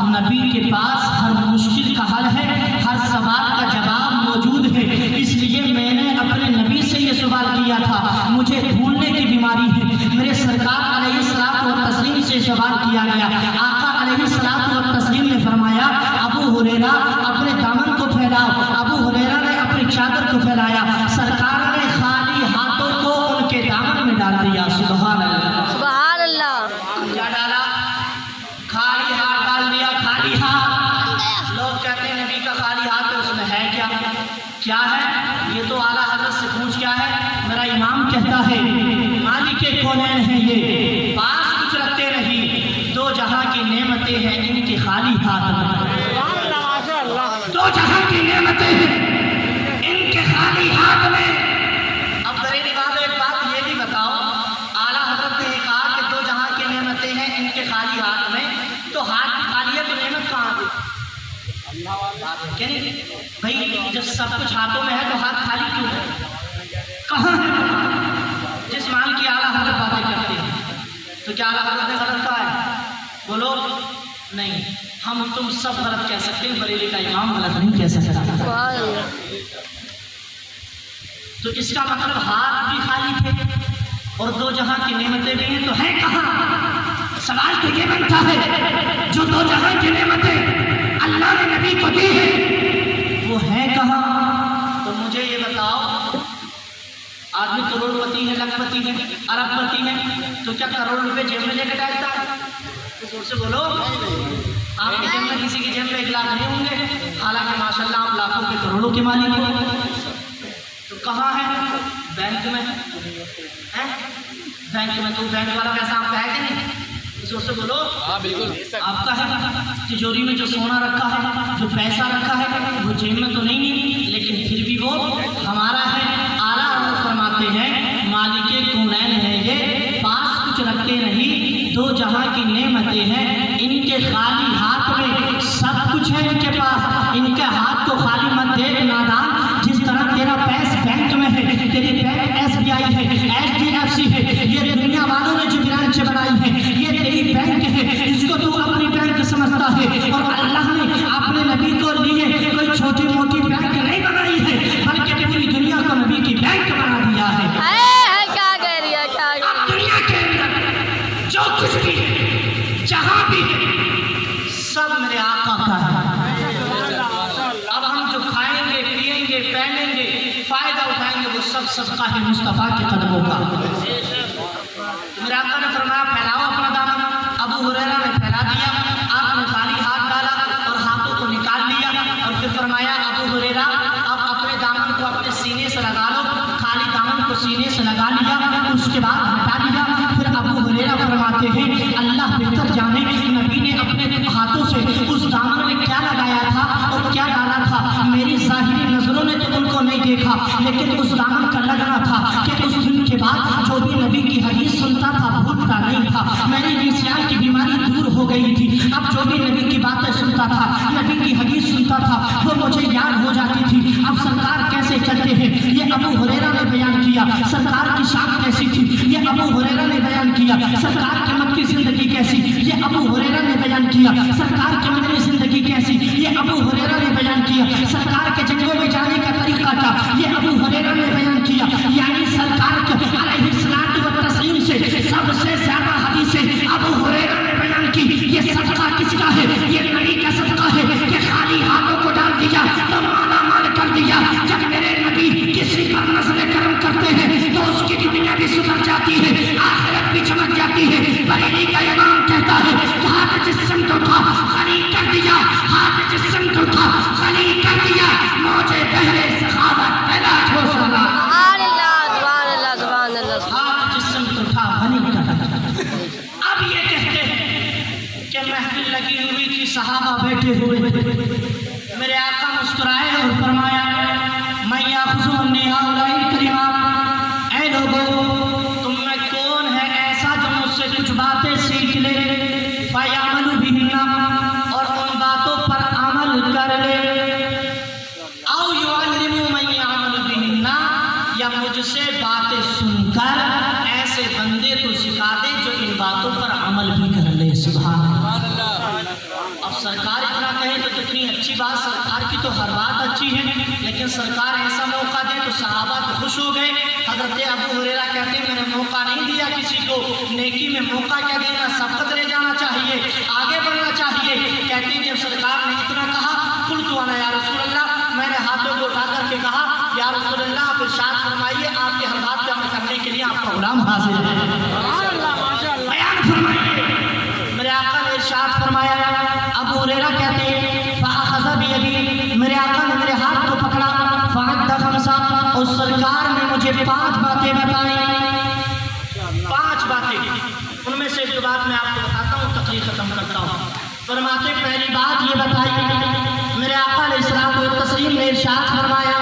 نبی کے پاس ہر مشکل کا حل ہے، ہر سوال کا جواب موجود ہے، اس لیے میں نے اپنے نبی سے یہ سوال کیا تھا. مجھے بھولنے کی بیماری ہے، میرے سرکار علیہ الصلوۃ والتسلیم سے سوال کیا گیا. آقا علیہ الصلوۃ والتسلیم نے فرمایا ابو ہریرہ اپنے دامن کو پھیلاؤ. ابو ہریرہ نے اپنی چادر کو پھیلایا، سرکار نے خالی ہاتھوں کو ان کے دامن میں ڈال دیا. سبحان اللہ سبحان اللہ. کیا ڈالا؟ خالی ہاتھ ڈال دیا. خالی ہاتھ. لوگ کہتے ہیں نبی کا خالی ہاتھ ہے، اس میں ہے کیا؟ کیا ہے؟ یہ تو اعلیٰ حضرت سے پوچھ کیا ہے. میرا امام کہتا ہے مالک کونین ہیں یہ، پاس کچھ رکھتے نہیں، دو جہاں کی نعمتیں ہیں ان کے خالی ہاتھ میں. دو جہاں کی نعمتیں ہیں ان کے خالی ہاتھ میں. اب میرے نگاہ میں ایک بات یہ بھی بتاؤ، اعلیٰ حضرت نے کہا کہ دو جہاں کی نعمتیں ہیں ان کے خالی ہاتھ میں، تو ہاتھ کی خالی ہے تو نعمت کہاں ہے؟ بھائی جب سب کچھ ہاتھوں میں ہے تو ہاتھ خالی کیوں ہے؟ کہاں ہے؟ جس مال کی اعلیٰ حضرت باتیں کرتے ہیں تو کیا اعلیٰ حضرت نے غلط کہا ہے؟ بولو نہیں. ہم تم سب غلط کہہ سکتے ہیں، بریلی کا امام غلط نہیں کہہ سکتا. سبحان اللہ. تو اس کا مطلب ہاتھ بھی خالی تھے اور دو جہاں کی نعمتیں بھی ہیں، تو ہے کہاں؟ سوال تو یہ بنتا ہے جو دو جہاں کی نعمتیں اللہ نے نبی کو دی ہے وہ ہے کہاں؟ تو مجھے یہ بتاؤ، آدمی کروڑ پتی ہے، لاکھ پتی ہے، ارب پتی ہے، تو کیا کروڑ روپے جیب میں لے کے ڈالتا ہے؟ زور سے بولو. آپ کی جیب میں کسی کی جیب میں 1 لاکھ نہیں ہوں گے، حالانکہ ماشاءاللہ آپ لاکھوں کے کروڑوں کے مالک ہو. تو کہاں ہے؟ بینک میں. بینک میں. تو بینک والا پیسہ آپ کا ہے کہ نہیں؟ زور سے بولو. بالکل آپ کا ہے. تجوری میں جو سونا رکھا ہے، جو پیسہ رکھا ہے، وہ جیب میں تو نہیں ہے، لیکن پھر بھی وہ ہمارا ہے. اعلیٰ حضرت فرماتے ہیں مالک کونین ہے یہ، پاس کچھ رکھتے نہیں، دو جہاں کی نعمتیں ہیں ان کے خالی ہاتھ میں سب کچھ ہے ان کے پاس. ان کے ہاتھ کو خالی مت دیکھ نادان. جس طرح تیرا پیس بینک میں ہے، تیری بینک SBI ہے، HDFC ہے، یہ دنیا والوں نے جو برانچ بنائی ہے یہ تیری بینک ہے، اس کو تو اپنی بینک سمجھتا ہے. اور اللہ نے اپنے نبی کو لیے کوئی چھوٹی موٹی بینک نہیں بنائی ہے، بلکہ پوری دنیا کو نبی کی بینک بنا دیا ہے. کیا کہہ رہی ہے، کیا کہہ اب دنیا کے اندر جو کچھ بھی ہے، جہاں بھی ہے، سب میرے آقا کا ہے. اب ہم جو کھائیں گے، پیئیں گے، پہنیں گے، فائدہ اٹھائیں گے، وہ سب صدقہ ہے مصطفیٰ کے قدموں کا. میرے آقا نے فرمایا پھیلاؤ اپنا دامن. ابو ہریرہ نے پھیلا دیا. آپ نے خالی ہاتھ ڈالا اور ہاتھوں کو نکال لیا اور پھر فرمایا ابو سینے سے لگا لیا، اس کے بعد ہٹا لیا۔ پھر ابو ہریرہ فرماتے ہیں اللہ بہتر جانے نبی نے اپنے ہاتھوں سے اس دامن میں کیا لگایا تھا اور کیا ڈالا تھا، میری ظاہری نظروں نے تو ان کو نہیں دیکھا، لیکن اس دامن کا لگنا تھا کہ اس دن کے بعد جو بھی نبی کی حدیث سنتا تھا بھولتا نہیں تھا، میری نسیان کی بیماری دور ہو گئی تھی۔ اب جو بھی نبی کی باتیں سنتا تھا، نبی کی حدیث سنتا تھا، وہ مجھے یاد ہو جاتی تھی۔ اب سرکار کیسے چلتے ہیں یہ ابو ہریرہ نے بیان کیا، سرکار کی شان کیسی تھی یہ ابو ہریرہ نے بیان کیا، سرکار کی مکی زندگی کیسی یہ ابو ہریرہ نے بیان کیا، سرکار کی مدنی زندگی کیسی یہ ابو ہریرہ نے بیان کیا، سرکار کے جنگوں میں جانے کا طریقہ کیا یہ ابو ہریرہ نے بیان کیا۔ یعنی سرکار کے علیہ الصلوۃ والتسلیم سے سب سے زیادہ حدیثیں ابو ہریرہ نے بیان کی۔ یہ صدقہ کس کا ہے؟ یہ نبی کا صدقہ ہے کہ خالی ہاتھوں کو ڈال دیا تو مالا مال کر دیا۔ جب میرے نبی کسی پر نظر کرم کرتے ہیں تو اس کی دنیا بھی سدھر جاتی ہے، آخرت بھی چمک جاتی ہے۔ بریلی کا امام کہتا ہے ہاتھ جس سمت اٹھا خالی کر دیا، ہاتھ جس سمت اٹھا خالی کر دیا، موجے بحر سخاوت پیدا ہو سکا۔ سبحان اللہ سبحان اللہ سبحان اللہ۔ ہاتھ جس سمت اٹھا غنی کر دیا۔ اب یہ کہتے ہیں کہ محفل لگی ہوئی تھی، صحابہ بیٹھے ہوئے تھے، میرے آقا مسکرائے اور فرمایا میں یاخذ عنی ہؤلاء الکلمات، اے لوگو تم میں کون ہے ایسا جو مجھ سے کچھ باتیں سیکھ لے، فیعمل بہن اور ان باتوں پر عمل کر لے، او یعلم من یعمل بہن یا مجھ سے باتیں سن کر ایسے بندے کو سکھا دے جو ان باتوں پر عمل بھی کر لے۔ سبحان اللہ۔ اب سرکار اتنا کہے تو کتنی اچھی بات، سرکار کی تو ہر بات اچھی ہے، لیکن سرکار ایسا موقع دے تو صحابہ تو خوش ہو گئے۔ حضرت ابو ہریرہ کہتے ہیں میں نے موقع نہیں دیا کسی کو، نیکی میں موقع کیا دینا، سبقت لے جانا چاہیے، آگے بڑھنا چاہیے۔ کہتے ہیں جب سرکار نے اتنا کہا قلت انا یا رسول اللہ، میں نے ہاتھوں کو اٹھا کر کے کہا یا رسول اللہ آپ ارشاد فرمائیے، آپ کی ہر بات پہ عمل کرنے کے لیے آپ کا غلام حاضر ہے، بیان فرمائیے۔ میرے آقا نے ارشاد فرمایا، ابو ہریرہ کہتے ہیں فاخذ بیدی، میرے آقا نے میرے ہاتھ کو پکڑا، فعد خمسہ، اور سرکار نے مجھے 5 باتیں بتائیں، 5 باتیں، ان میں سے جو بات میں آپ کو بتاتا ہوں تقریر ختم کرتا ہوں۔ فرماتے پہلی بات یہ بتائی، میرے آقا علیہ الصلوۃ والتسلیم نے ارشاد فرمایا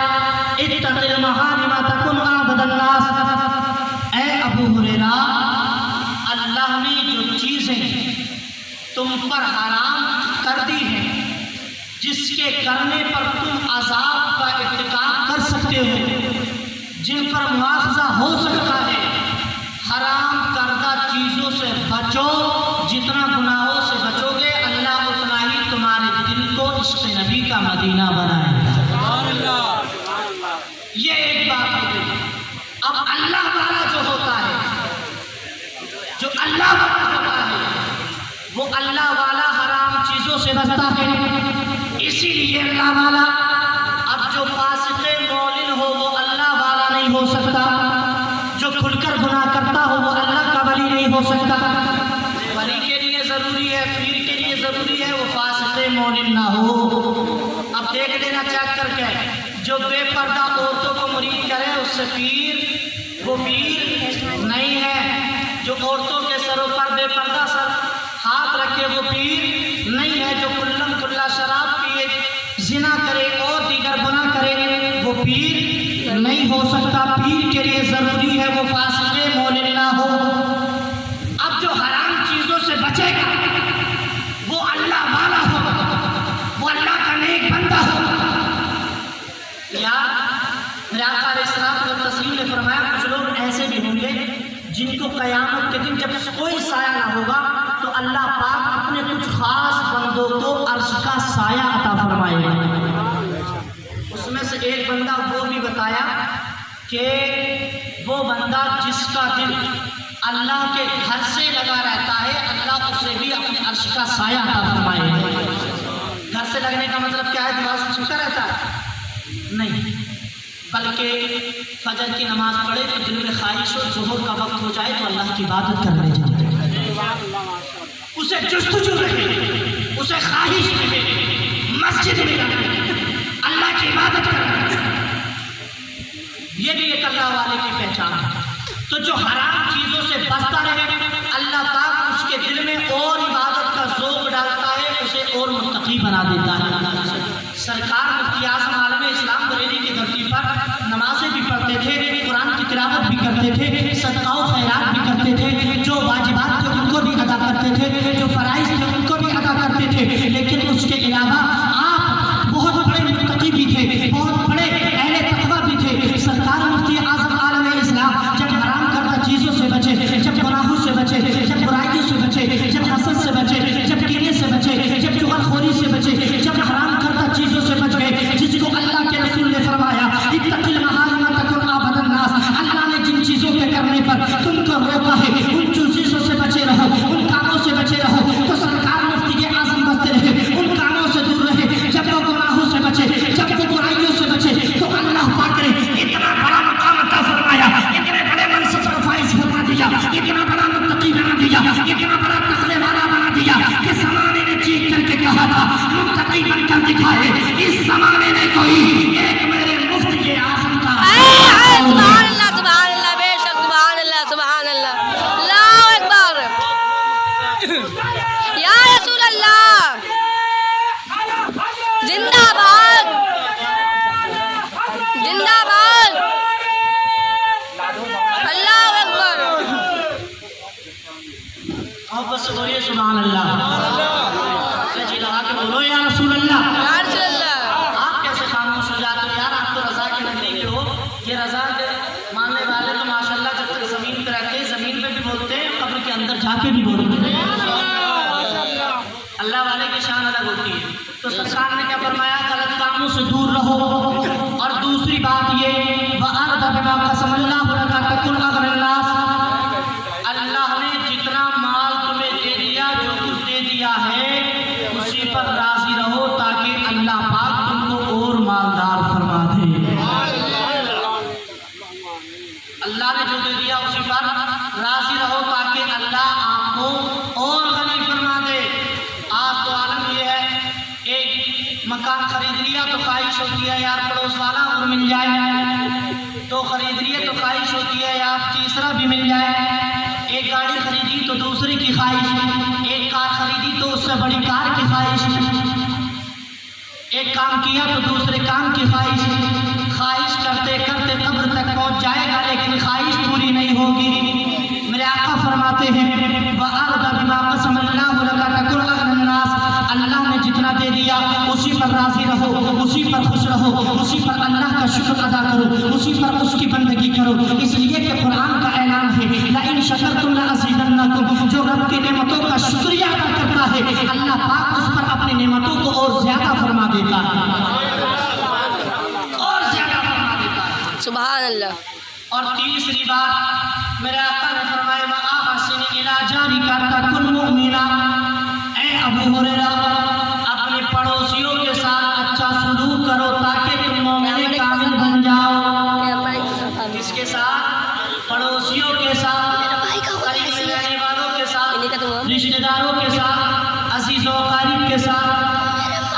اتق المحارم تکن اعبد الناس، اے ابو ہریرہ اللہ نے جو چیزیں تم پر حرام کر دی ہیں، جس کے کرنے پر تم عذاب کا ارتکاب کر سکتے ہو، جن پر مواخذہ ہو سکتا ہے، حرام کردہ چیزوں سے بچو، جتنا گناہوں سے بچو گے اللہ اتنا ہی تمہارے دل کو عشق نبی کا مدینہ بنائے گا۔ یہ ایک بات ہو گئی۔ اب اللہ والا جو ہوتا ہے، جو اللہ والا ہوتا ہے، وہ اللہ والا حرام چیزوں سے بچتا ہے، اسی لیے اللہ والا۔ اب جو فاسق مومن ہو وہ اللہ والا نہیں ہو سکتا، جو کھل کر گناہ کرتا ہو وہ اللہ کا ولی نہیں ہو سکتا۔ ولی کے لیے ضروری ہے، پیر کے لیے ضروری ہے وہ فاسق مومن نہ ہو۔ اب دیکھ لینا چیک کر کے، جو بے پردہ عورتوں کو مرید کرے اس سے پیر، وہ پیر نہیں ہے۔ جو عورتوں کے سروں پر بے پردہ سر ہاتھ رکھے وہ پیر نہیں ہے۔ جو کلم کلا شراب پیے، زنا کرے اور دیگر گناہ کرے وہ پیر نہیں ہو سکتا۔ پیر کے لیے ضروری ہے وہ فاسق مومن نہ ہو۔ اب جو حرام چیزوں سے بچے گا وہ اللہ والا ہوگا، وہ اللہ کا نیک بندہ ہوگا۔ یا میرے آقا علیہ الصلوۃ والتسلیم نے فرمایا کچھ لوگ ایسے بھی ہوں گے جن کو قیامت کے دن جب کوئی سایہ نہ ہوگا تو اللہ پاک اپنے کچھ خاص بندوں کو عرش کا سایہ عطا فرمائے گا۔ اس میں سے ایک بندہ وہ بھی بتایا کہ وہ بندہ جس کا دل اللہ کے گھر سے لگا رہتا ہے اللہ اسے بھی اپنے عرش کا سایہ عطا فرمائے گا۔ گھر سے لگنے کا مطلب کیا ہے؟ دیوار سے چھپتا رہتا ہے؟ نہیں، بلکہ فجر کی نماز پڑھے تو دل میں خواہش ہو، ظہر کا وقت ہو جائے تو اللہ کی عبادت کرنے جائے، اسے جستجو رہے، اسے خواہش رہے مسجد میں رہے، اللہ کی عبادت کرے۔ یہ بھی ایک اللہ والے کی پہچان جو حرام چیزوں سے بچتا رہے اللہ پاک اس کے دل میں اور عبادت کا ذوق ڈالتا ہے، اسے اور متقی بنا دیتا ہے۔ سرکار مفتی اعظم عالم اسلام بریلی کی دھرتی پر نمازیں بھی پڑھتے تھے، قرآن کی تلاوت بھی کرتے تھے، صدقہ و خیرات بھی کرتے تھے، جو واجبات تھے ان کو بھی ادا کرتے تھے، جو فرائض تھے ان کو بھی ادا کرتے تھے، لیکن اس کے علاوہ آپ بہت بڑے متقی بھی تھے، بہت بڑے اہل تقویٰ بھی تھے۔ سرکار مفتی اعظم عالم اسلام جب حرام کردہ چیزوں سے بچے، جب گناہوں سے بچے، جب برائیوں سے بچے، جب حسد سے بچے، جب کینے سے بچے، جب چغلخوری سے بچے، جب حرام کردہ چیزوں سے بچ گئے، جس کو اللہ کے رسول نے فرمایا اتق المحارم تکن عبد الناس، اللہ نے جن چیزوں کے کرنے پر تم کو روکا ہے ان چیزوں سے بچے رہو، ان کاموں سے بچے رہو، تو سرکار مفتی اعظم بچتے رہے، ان کاموں سے دور رہے، جب وہ گناہوں سے بچے، جب وہ برائیوں سے بچے، تو اللہ پاک نے اتنا بڑا مقام عطا فرمایا، اتنے بڑے منصب پر فائز فرما دیا، اتنا بڑا متقی بنا دیا، اتنا بڑا تقوی والا بنا دیا کہ زمانے نے چیخ کر کے کہا تھا متقی بن کر دکھائے اس زمانے میں کوئی ایک میرے مفتی اعظم کا۔ سبحان اللہ سبحان اللہ، بے شک سبحان اللہ سبحان اللہ، اللہ اکبر یا رسول اللہ، زندہ باد زندہ باد، اللہ اکبر۔ آپ بس بولیے سبحان اللہ، جی لگا کے بولو یا رسول اللہ۔ یا رسول اللہ، آپ کیسے خاموش ہو جاتے ہو یار؟ آپ تو رضا کے نزدیک ہو، یہ رضا کے ماننے والے تو ماشاءاللہ جب تک زمین پہ رہتے ہیں زمین پہ بھی بولتے ہیں، قبر کے اندر جا کے بھی بولتے ہیں، اللہ والے کی شان الگ ہوتی ہے۔ تو سرکار نے کیا فرمایا؟ غلط کاموں سے دور رہو، اور دوسری بات یہ وَأَرْضَ بِمَا قَسَمَ اللَّهُ لَكَ تَكُنْ أَغْنَى النَّاسِ، اللہ نے جتنا مال تمہیں دے دیا، جو کچھ دے دیا ہے اسی پر راضی رہو تاکہ اللہ پاک تم کو اور مالدار فرما دے۔ اللہ نے جو دے دیا اسی پر راضی رہو تاکہ اللہ آپ کو اور غنی فرما دے۔ آج تو عالم یہ ہے، ایک مکان خرید لیا تو خواہش ہوتی ہے یار پڑوس والا اور مل جائے، تو خرید لیے تو خواہش ہوتی ہے یار تیسرا بھی مل جائے، ایک گاڑی خریدی تو دوسرے کی خواہش، ایک کار خریدی تو اس سے بڑی کار کی خواہش، ایک کام کیا تو دوسرے کام کی خواہش، خواہش کرتے کرتے قبر تک پہنچ جائے گا لیکن خواہش پوری نہیں ہوگی۔ میرے آقا فرماتے ہیں وَأَرْضَ بِمَا قَسَمَ اللَّهُ لَكَ تَكُنْ أَغْنَى النَّاسِ، اللہ نے جتنا دے دیا اسی پر راضی رہو، اسی پر خوش رہو، اسی پر اللہ کا شکر ادا کرو، اسی پر اس کی بندگی کرو، اس لیے کہ قرآن کا اعلان ہے لَإِن شَكَرْتُمْ لَأَزِيدَنَّكُمْ، جو رب کی نعمتوں کا شکریہ ادا کرتا ہے اللہ پاک اس پر اپنی نعمتوں کو اور زیادہ فرما دیتا ہے، اور زیادہ فرما دیتا ہے۔ سبحان اللہ۔ اور تیسری بات میرے آقا نے فرمایا وَأَحْسِنْ إِلَىٰ جَارِكَ تَكُنْ مُؤْمِنًا، اے ابو ہریرہ اپنے پڑوسیوں کے ساتھ اچھا سلوک کرو تاکہ تم مومن کامل بن جاؤ۔ کس کے ساتھ؟ پڑوسیوں کے ساتھ، قریب میں رہنے والوں کے ساتھ، رشتہ داروں کے ساتھ، عزیز و اقارب کے ساتھ۔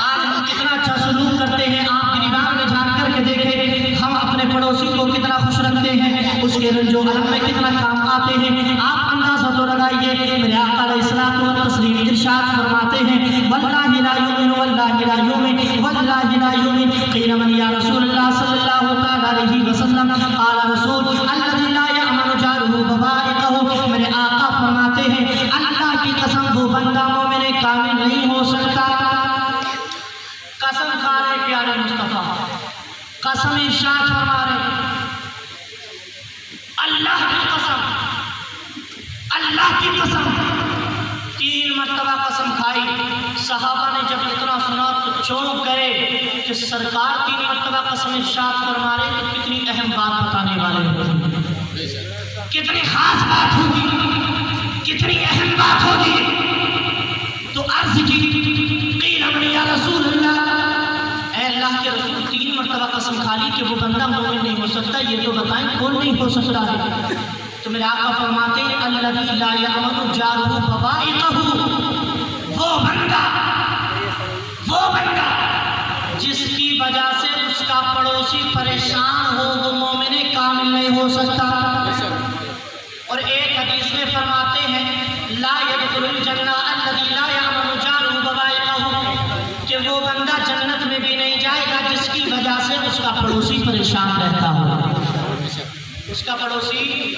آج ہم کتنا اچھا سلوک کرتے ہیں، آپ گریبان میں جھانک کر کے دیکھیں ہم اپنے پڑوسی کو کتنا خوش رکھتے ہیں، اس کے رنج و غم میں کتنا کام آتے ہیں۔ آپ اندازہ تو لگائیے، میرے آقا علیہ الصلوۃ والتسلیم ارشاد فرماتے ہیں واللہ لا یؤمن واللہ لا یؤمن واللہ لا یؤمن، قیل من یا رسول اللہ صلی اللہ تعالی علیہ وسلم، قال رسول الذی لا یأمن جارہ بوائقہ، میرے آقا فرماتے ہیں اللہ کی قسم وہ بندہ مومن کامل نہیں ہو سکتا۔ قسم کھا رہے پیارے مصطفیٰ، قسم ارشاد فرما رہے، اللہ کی قسم، اللہ کی قسم، 3 مرتبہ قسم کھائی۔ صحابہ نے جب اتنا سنا تو چونک گئے کہ سرکار 3 مرتبہ قسم ارشاد فرما رہے تو کتنی اہم بات بتانے والے ہوگی، کتنی خاص بات ہوگی، کتنی اہم بات ہوگی۔ تو عرض کی قیل من یا رسول اللہ، اے اللہ کے رسول 3 مرتبہ قسم کھا لی کہ وہ بندہ مومن نہیں ہو سکتا، یہ تو بتائیں کون نہیں ہو سکتا ہے؟ تو میرے آقا فرماتے ہیں الذی لا یأمن جارہ بوائقہ، وہ بندہ جس کی وجہ سے اس کا پڑوسی پریشان ہو وہ مومن کامل نہیں ہو سکتا۔ فرماتے ہیں لا يدخل الجنہ الذی لا یامن جارہ بوائقہ، کہ وہ بندہ جنت میں بھی نہیں جائے گا جس کی وجہ سے اس کا پڑوسی پریشان رہتا ہو، اس کا پڑوسی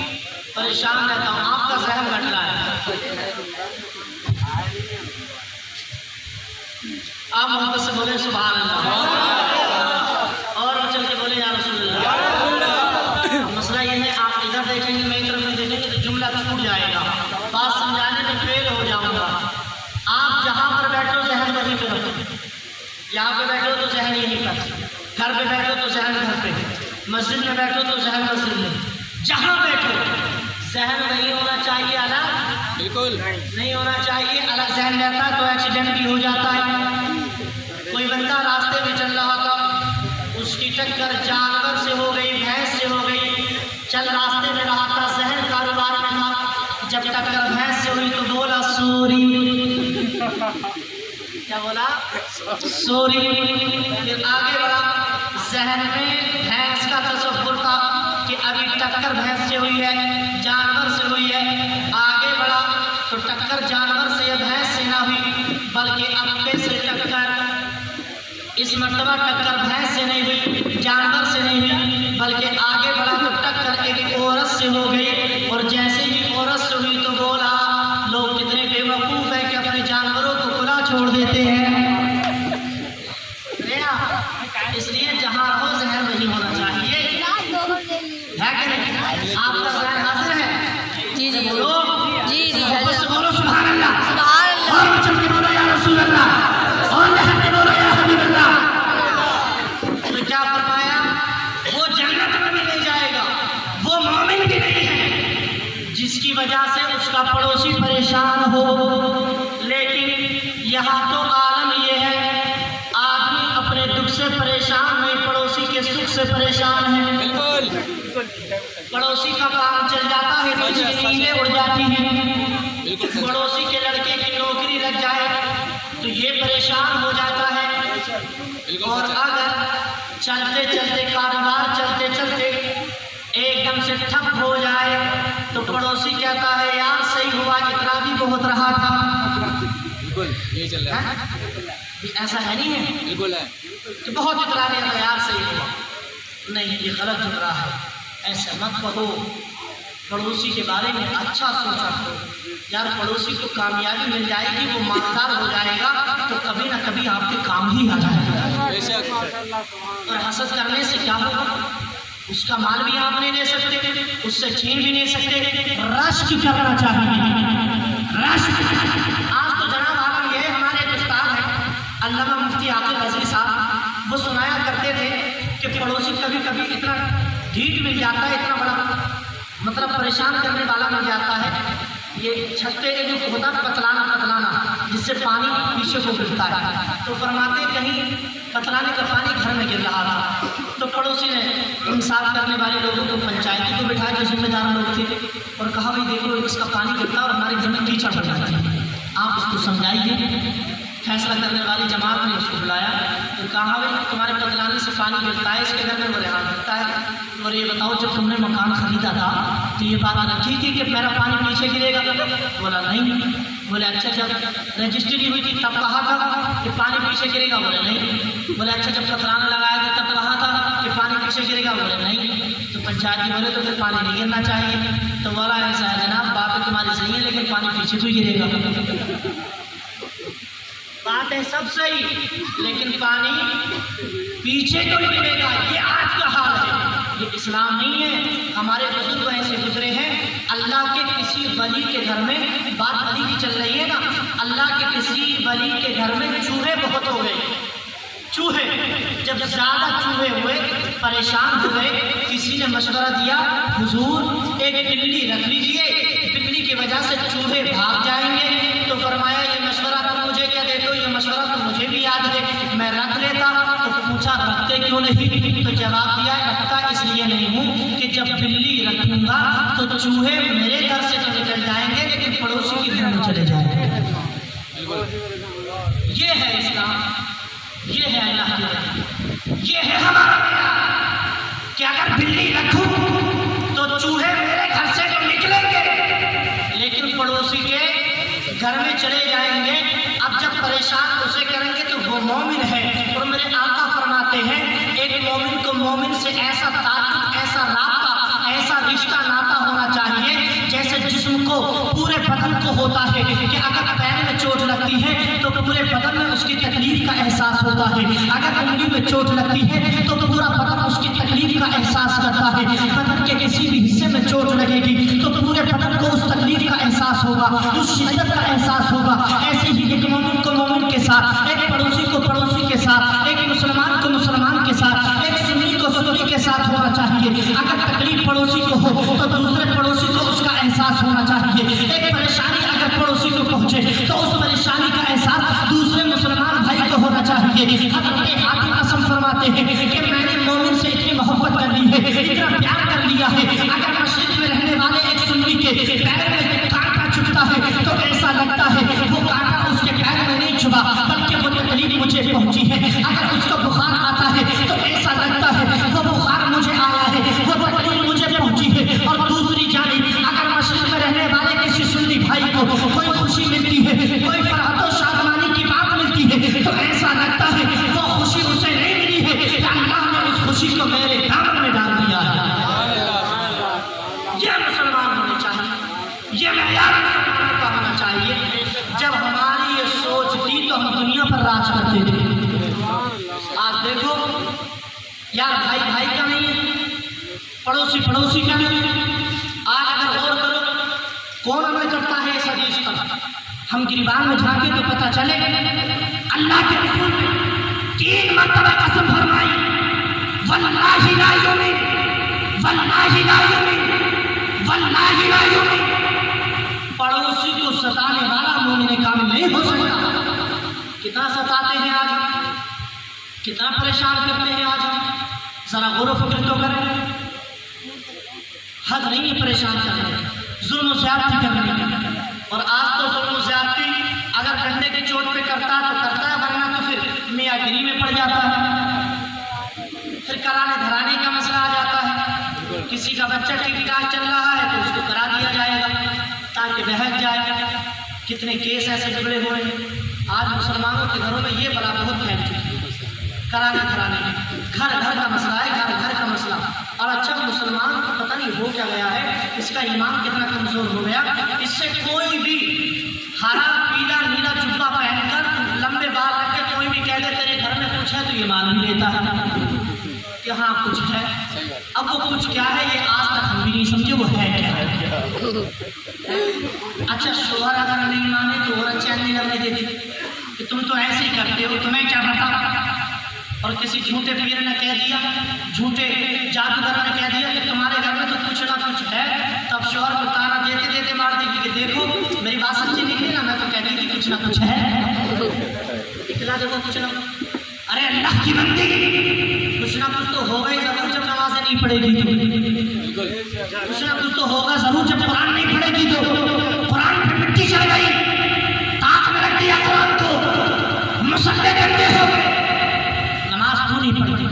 پریشان رہتا ہو۔ آپ کا ذہن گھٹ رہا ہے، آپ محبت سے بولیں سبحان اللہ، اور چل کے بولیں یا رسول اللہ۔ مسئلہ یہ ہے آپ ادھر دیکھیں گے میں ادھر میں دیکھیں گے تو جملہ چھوٹ جائے گا، بات سمجھانے میں فیل ہو جاؤں گا۔ آپ جہاں پر بیٹھو ذہن وہیں پہ رکھو، یہاں پہ بیٹھو تو ذہن یہیں پر، گھر پہ بیٹھو تو ذہن گھر پہ، مسجد میں بیٹھو تو ذہن مسجد میں، جہاں بیٹھو ذہن وہی ہونا چاہیے، الگ بالکل نہیں ہونا چاہیے۔ الگ ذہن رہتا ہے تو ایکسیڈنٹ بھی ہو جاتا ہے۔ کوئی بندہ راستے میں چل رہا تھا، اس کی ٹکر جانور سے ہو گئی، بھینس سے ہو گئی، چل راستے میں رہا تھا، ذہن کاروبار میں تھا، جب ٹکر بھینس سے ہوئی تو بولا سوری، کیا بولا؟ سوری۔ پھر آگے بڑھا، ذہن میں بھینس کا تصور تھا کہ ابھی ٹکر بھینس سے ہوئی ہے، جانور سے ہوئی ہے۔ آگے بڑھا تو ٹکر جانور سے یا بھینس سے نہ ہوئی بلکہ اپنے سے ٹکر، اس مرتبہ ٹکر بھینس سے نہیں ہوئی، جانور سے نہیں ہوئی، بلکہ آگے بڑھا تو ٹکر ایک عورت سے ہو گئی، اور جیسے ہی عورت سے ہوئی تو بولا لوگ کتنے بے وقوف ہیں کہ اپنے جانوروں کو کھلا چھوڑ دیتے ہیں۔ اس لیے جہاں رہو ذہن وہی ہونا چاہیے، ہے کہ نہیں؟ آپ کا ذہن حاضر ہے؟ جی جی بولو جی جی بس بولو سبحان اللہ، سبحان اللہ، اور چل کے بولو یا رسول اللہ، اور لہر کے بولو یا حبیب اللہ۔ تو کیا فرمایا؟ وہ جنت میں بھی نہیں جائے گا، وہ مومن بھی نہیں ہے جس کی وجہ سے اس کا پڑوسی پریشان ہو۔ لیکن یہاں تو عالم یہ ہے، آدمی اپنے دکھ سے پریشان نہیں، پڑوسی کے سکھ سے پریشان ہے۔ بالکل، پڑوسی کا کام چل جاتا ہے تو اس کی نیندیں اڑ جاتی ہیں، پڑوسی کے لڑکے کی نوکری لگ جائے تو یہ پریشان ہو جاتا ہے، اور اگر چلتے چلتے کاروبار چلتے چلتے ایک دم سے ٹھپ ہو جائے تو پڑوسی کہتا ہے یار صحیح ہوا، اتنا بھی بہت رہا تھا۔ بالکل یہ چل رہا ہے، ایسا ہے نہیں ہے بالکل ہے کہ بہت اتنا نہیں تھا یار صحیح ہوا، نہیں، یہ غلط جملہ ہے، ایسا مت کہو۔ پڑوسی کے بارے میں اچھا سوچا کرو، یار پڑوسی کو کامیابی مل جائے گی، وہ مالدار ہو جائے گا تو کبھی نہ کبھی آپ کے کام ہی آ جائے گا۔ بے شک، اور حسد کرنے سے کیا ہوگا؟ اس کا مال بھی آپ نہیں لے سکتے، اس سے چھین بھی نہیں سکتے، رشک کرنا چاہیے، رشک۔ آج تو جناب عالم یہ ہمارے ایک استاد ہیں علامہ مفتی عاقل رضوی صاحب، وہ سنایا کرتے تھے کہ پڑوسی کبھی کبھی اتنا ڈھیٹ مل جاتا ہے، اتنا بڑا مطلب پریشان کرنے والا مل جاتا ہے، یہ چھتے جو ہوتا ہے پتلانا جس سے پانی پیچھے کو گرتا ہے، تو فرماتے کہیں پتلانے کا پانی گھر میں گر رہا تھا تو پڑوسی نے انصاف کرنے والے لوگوں کو، پنچایتی کو بٹھایا جو ذمہ دار لوگ تھے، اور کہا بھائی دیکھو اس کا پانی گرتا ہے اور ہمارے گھر میں کیچڑ ہو جاتی ہے، آپ اس کو سمجھائیے۔ فیصلہ کرنے والی جماعت نے اس کو بلایا تو کہا بھائی تمہارے پتلانے سے پانی گرتا ہے، اس کے گھر میں بولے ہاں گرتا ہے، اور یہ بتاؤ جب تم نے مکان خریدا تھا تو یہ بات رکھی تھی کہ میرا پانی پیچھے گرے گا؟ بولا نہیں۔ بولے اچھا جب رجسٹری ہوئی تھی تب کہا تھا کہ پانی پیچھے گرے گا؟ بولے نہیں۔ بولے اچھا جب پتلانا لگایا تھا تب کہا تھا کہ پانی پیچھے گرے گا؟ بولے نہیں۔ تو پنچایتی بولے تو پھر پانی نہیں گرنا چاہیے؟ تو بولا ایسا ہے جناب، باتیں تمہاری صحیح ہے لیکن پانی پیچھے تو ہی گرے گا۔ باتیں سب صحیح لیکن پانی پیچھے تو ہی گرے گا، یہ آج کا حال ہے، یہ اسلام نہیں ہے۔ ہمارے بزرگ ایسے گزرے ہیں، اللہ کے کسی ولی کے گھر میں، بات ولی کی چل رہی ہے نا، اللہ کے کسی ولی کے گھر میں چوہے بہت ہو گئے، چوہے جب زیادہ چوہے ہوئے پریشان ہوئے، کسی نے مشورہ دیا حضور ایک بلی رکھ لیجئے، بلی کی وجہ سے چوہے بھاگ جائیں گے، تو فرمایا یہ مشورہ تم مجھے کیا دیتے ہو، یہ مشورہ تو مجھے بھی یاد ہے، میں رکھ لیتا۔ تو پوچھا رکھتے کیوں نہیں؟ تو جواب دیا رکھتا اس لیے نہیں ہوں کہ جب بلی رکھوں گا تو چوہے میرے گھر سے تو نکل جائیں گے لیکن پڑوسی کے گھر میں چلے جائیں گے۔ یہ ہے اسلام، یہ ہے اللہ کی رحمت، یہ ہے ہمارا معیار کہ اگر بلی رکھوں تو چوہے میرے گھر سے تو نکلیں گے گھر میں چلے جائیں گے، اب جب پریشان اسے کریں گے تو وہ مومن ہے۔ اور میرے آقا فرماتے ہیں ایک مومن کو مومن سے ایسا تعلق، ایسا رابطہ، ایسا رشتہ ناتا ہونا چاہیے جیسے جسم کو، پورے بدن کو ہوتا ہے کہ اگر پیر میں چوٹ لگتی ہے تو پورے بدن میں اس کی تکلیف کا احساس ہوتا ہے، اگر انگلی میں چوٹ لگتی ہے تو پورا بدن اس کی تکلیف کا احساس کرتا ہے، بدن کے کسی بھی حصے میں چوٹ لگے گی تو پورے بدن کو اس تکلیف کا احساس ہوگا، اس شدت کا احساس ہوگا۔ ایسے ہی ایک مومن کو مومن کے ساتھ، ایک پڑوسی کو پڑوسی کے ساتھ، ایک مسلمان کو مسلمان کے ساتھ، ایک سنی کو سنی کے ساتھ ہونا چاہیے۔ اگر تکلیف پڑوسی کو ہو تو دوسرے پڑوسی کو اس کا احساس ہونا چاہیے، ایک پریشانی اگر پڑوسی کو پہنچے تو اس پریشانی کا احساس دوسرے مسلمان بھائی کو ہونا چاہیے۔ حضرت حاتم قسم فرماتے ہیں کہ میں نے مومن سے اتنی محبت کر لی ہے، اتنا پیار کر لیا ہے، اگر مشرق میں رہنے والے ایک سنی کے پیر میں کانٹا چبھتا ہے تو ایسا لگتا ہے وہ کانٹا اس کے پیر میں نہیں چبھا بلکہ وہ تکلیف مجھے پہنچی ہے، اگر اس کو بخار آتا ہے تو ایسا لگتا ہے وہ بخار مجھے آیا ہے، وہ تکلیف مجھے پہنچی ہے۔ اور دوسری جانب اگر مشرق میں رہنے والے کسی سنی بھائی کو کوئی خوشی ملتی ہے، کوئی فرحت و شادمانی کی بات ملتی ہے تو ایسا لگتا ہے وہ خوشی اسے نہیں ملی ہے کہ اللہ نے اس خوشی کو میرے دامن میں ڈال دیا ہے۔ یہ مسلمان ہونے چاہیے، یہ معیار مسلمانوں کا ہونا چاہیے۔ جب ہماری یہ سوچ تھی تو ہم دنیا پر راج کرتے تھے۔ آج دیکھو یار بھائی بھائی کا نہیں ہے، پڑوسی پڑوسی کا نہیں ہے۔ آج اگر غور کرو کون عمل کرتا ہے اس حدیث پر؟ ہم گریبان میں جھانکے تو پتہ چلے اللہ کے رسول نے 3 مرتبہ قسم فرمائی، واللہ لا یؤمن، واللہ لا یؤمن، واللہ لا یؤمن۔ پڑوسی کو ستانے والا مومن کامل نہیں ہو سکتا۔ کتنا ستاتے ہیں آج، کتنا پریشان کرتے ہیں آج ہم، ذرا غور و فکر تو کریں۔ حد نہیں ہے پریشان کرنے کی، ظلم و زیادتی کرنے کی۔ اور آج تو ظلم و زیادتی اگر ڈنڈے کی چوٹ پہ کرتا تو کرتا ہے، ورنہ تو پھر میاں گیری میں پڑ جاتا ہے، پھر کرانے دھرانے کا مسئلہ آ جاتا ہے۔ کسی کا بچہ ٹھیک ٹھاک چل رہا ہے تو اس کو کرا دیا جائے گا تاکہ بہک جائے۔ کتنے کیس ایسے بگڑے ہوئے ہیں آج مسلمانوں کے گھروں میں، یہ بلا بہت پھیل چکی ہے کرانے دھرانے میں، گھر گھر کا مسئلہ ہے، گھر گھر کا مسئلہ۔ اور اچھا مسلمان کو پتہ نہیں ہو کیا گیا ہے، اس کا ایمان کتنا کمزور ہو گیا، اس سے کوئی بھی ہرا پیلا نیلا جبہ پہن کر لمبے بال رکھ کے کوئی بھی کہہ دے تیرے گھر میں کچھ ہے تو یہ مان بھی لیتا ہے کہ ہاں کچھ ہے۔ اب وہ کچھ کیا ہے یہ آج تک ہم بھی نہیں سمجھے وہ ہے کیا ہے۔ اچھا شوہر اگر نہیں مانے تو عورت چین نہیں لگنے دیتی کہ تم تو ایسے ہی کرتے ہو، تمہیں کیا پتا۔ اور کسی جھوٹے پیر نے کہہ دیا، جھوٹے جادوگر نے کہہ دیا کہ تمہارے گھر میں تو کچھ نہ کچھ ہے، تب شوہر کو تانا دیتے دیتے مار دے گی کہ دیکھو میری بات سچی نکلی نا، میں تو کہتی تھی کچھ نہ کچھ ہے، اطلاع دیکھو کچھ نہ۔ ارے اللہ کی بندی کچھ نہ کچھ تو ہوگا ہی ضرور جب نمازیں نہیں پڑھے گی تو، کچھ نہ کچھ تو ہوگا ضرور جب قرآن نہیں پڑھے گی تو۔ قرآن پہ مٹی چڑھ گئی، تاک میں رکھ دیا قرآن کو، مسلے کرتے ہو نماز تو نہیں پڑھتی۔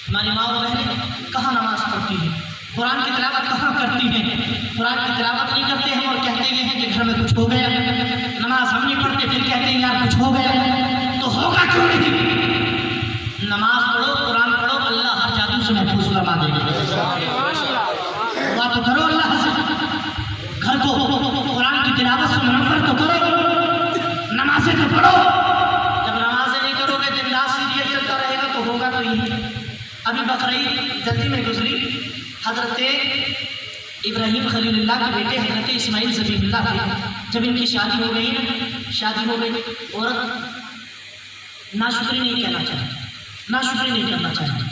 ہماری ماں و بہنیں کہاں نماز پڑھتی ہیں، قرآن کی تلاوت کہاں کرتی ہیں؟ قرآن کی تلاوت نہیں کرتے ہم اور کہتے یہ ہیں کہ گھر میں کچھ ہو گیا، نماز ہم نہیں پڑھتے پھر کہتے ہیں یار کچھ ہو گیا، تو ہوگا کیوں نہیں؟ نماز پڑھو، قرآن پڑھو، اللہ ہر جادو سے محفوظ فرما دے گا۔ دعا تو کرو اللہ سے، گھر کو قرآن کی تلاوت سے منور تو کرو، نمازیں تو پڑھو۔ جب نمازیں نہیں کرو گے دن رات سیریل چلتا رہے گا تو ہوگا تو یہی۔ ابھی بقرعید جلدی میں گزری، حضرت ابراہیم خلیل اللہ کے بیٹے حضرت اسماعیل ذبیح اللہ کے جب ان کی شادی ہو گئی نا، شادی ہو گئی، عورت ناشکری نہیں کہنا چاہتی، ناشکری نہیں کرنا چاہتی۔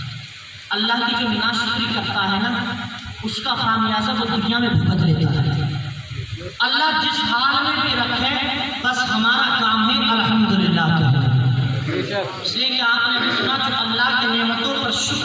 اللہ کی جو ناشکری کرتا ہے نا اس کا خامیازہ وہ دنیا میں بھگت لیتا ہے۔ اللہ جس حال میں بھی رکھے بس ہمارا کام ہے الحمدللہ کہنا۔ اس لیے کہ آپ نے سنا جو اللہ کی نعمتوں پر شکر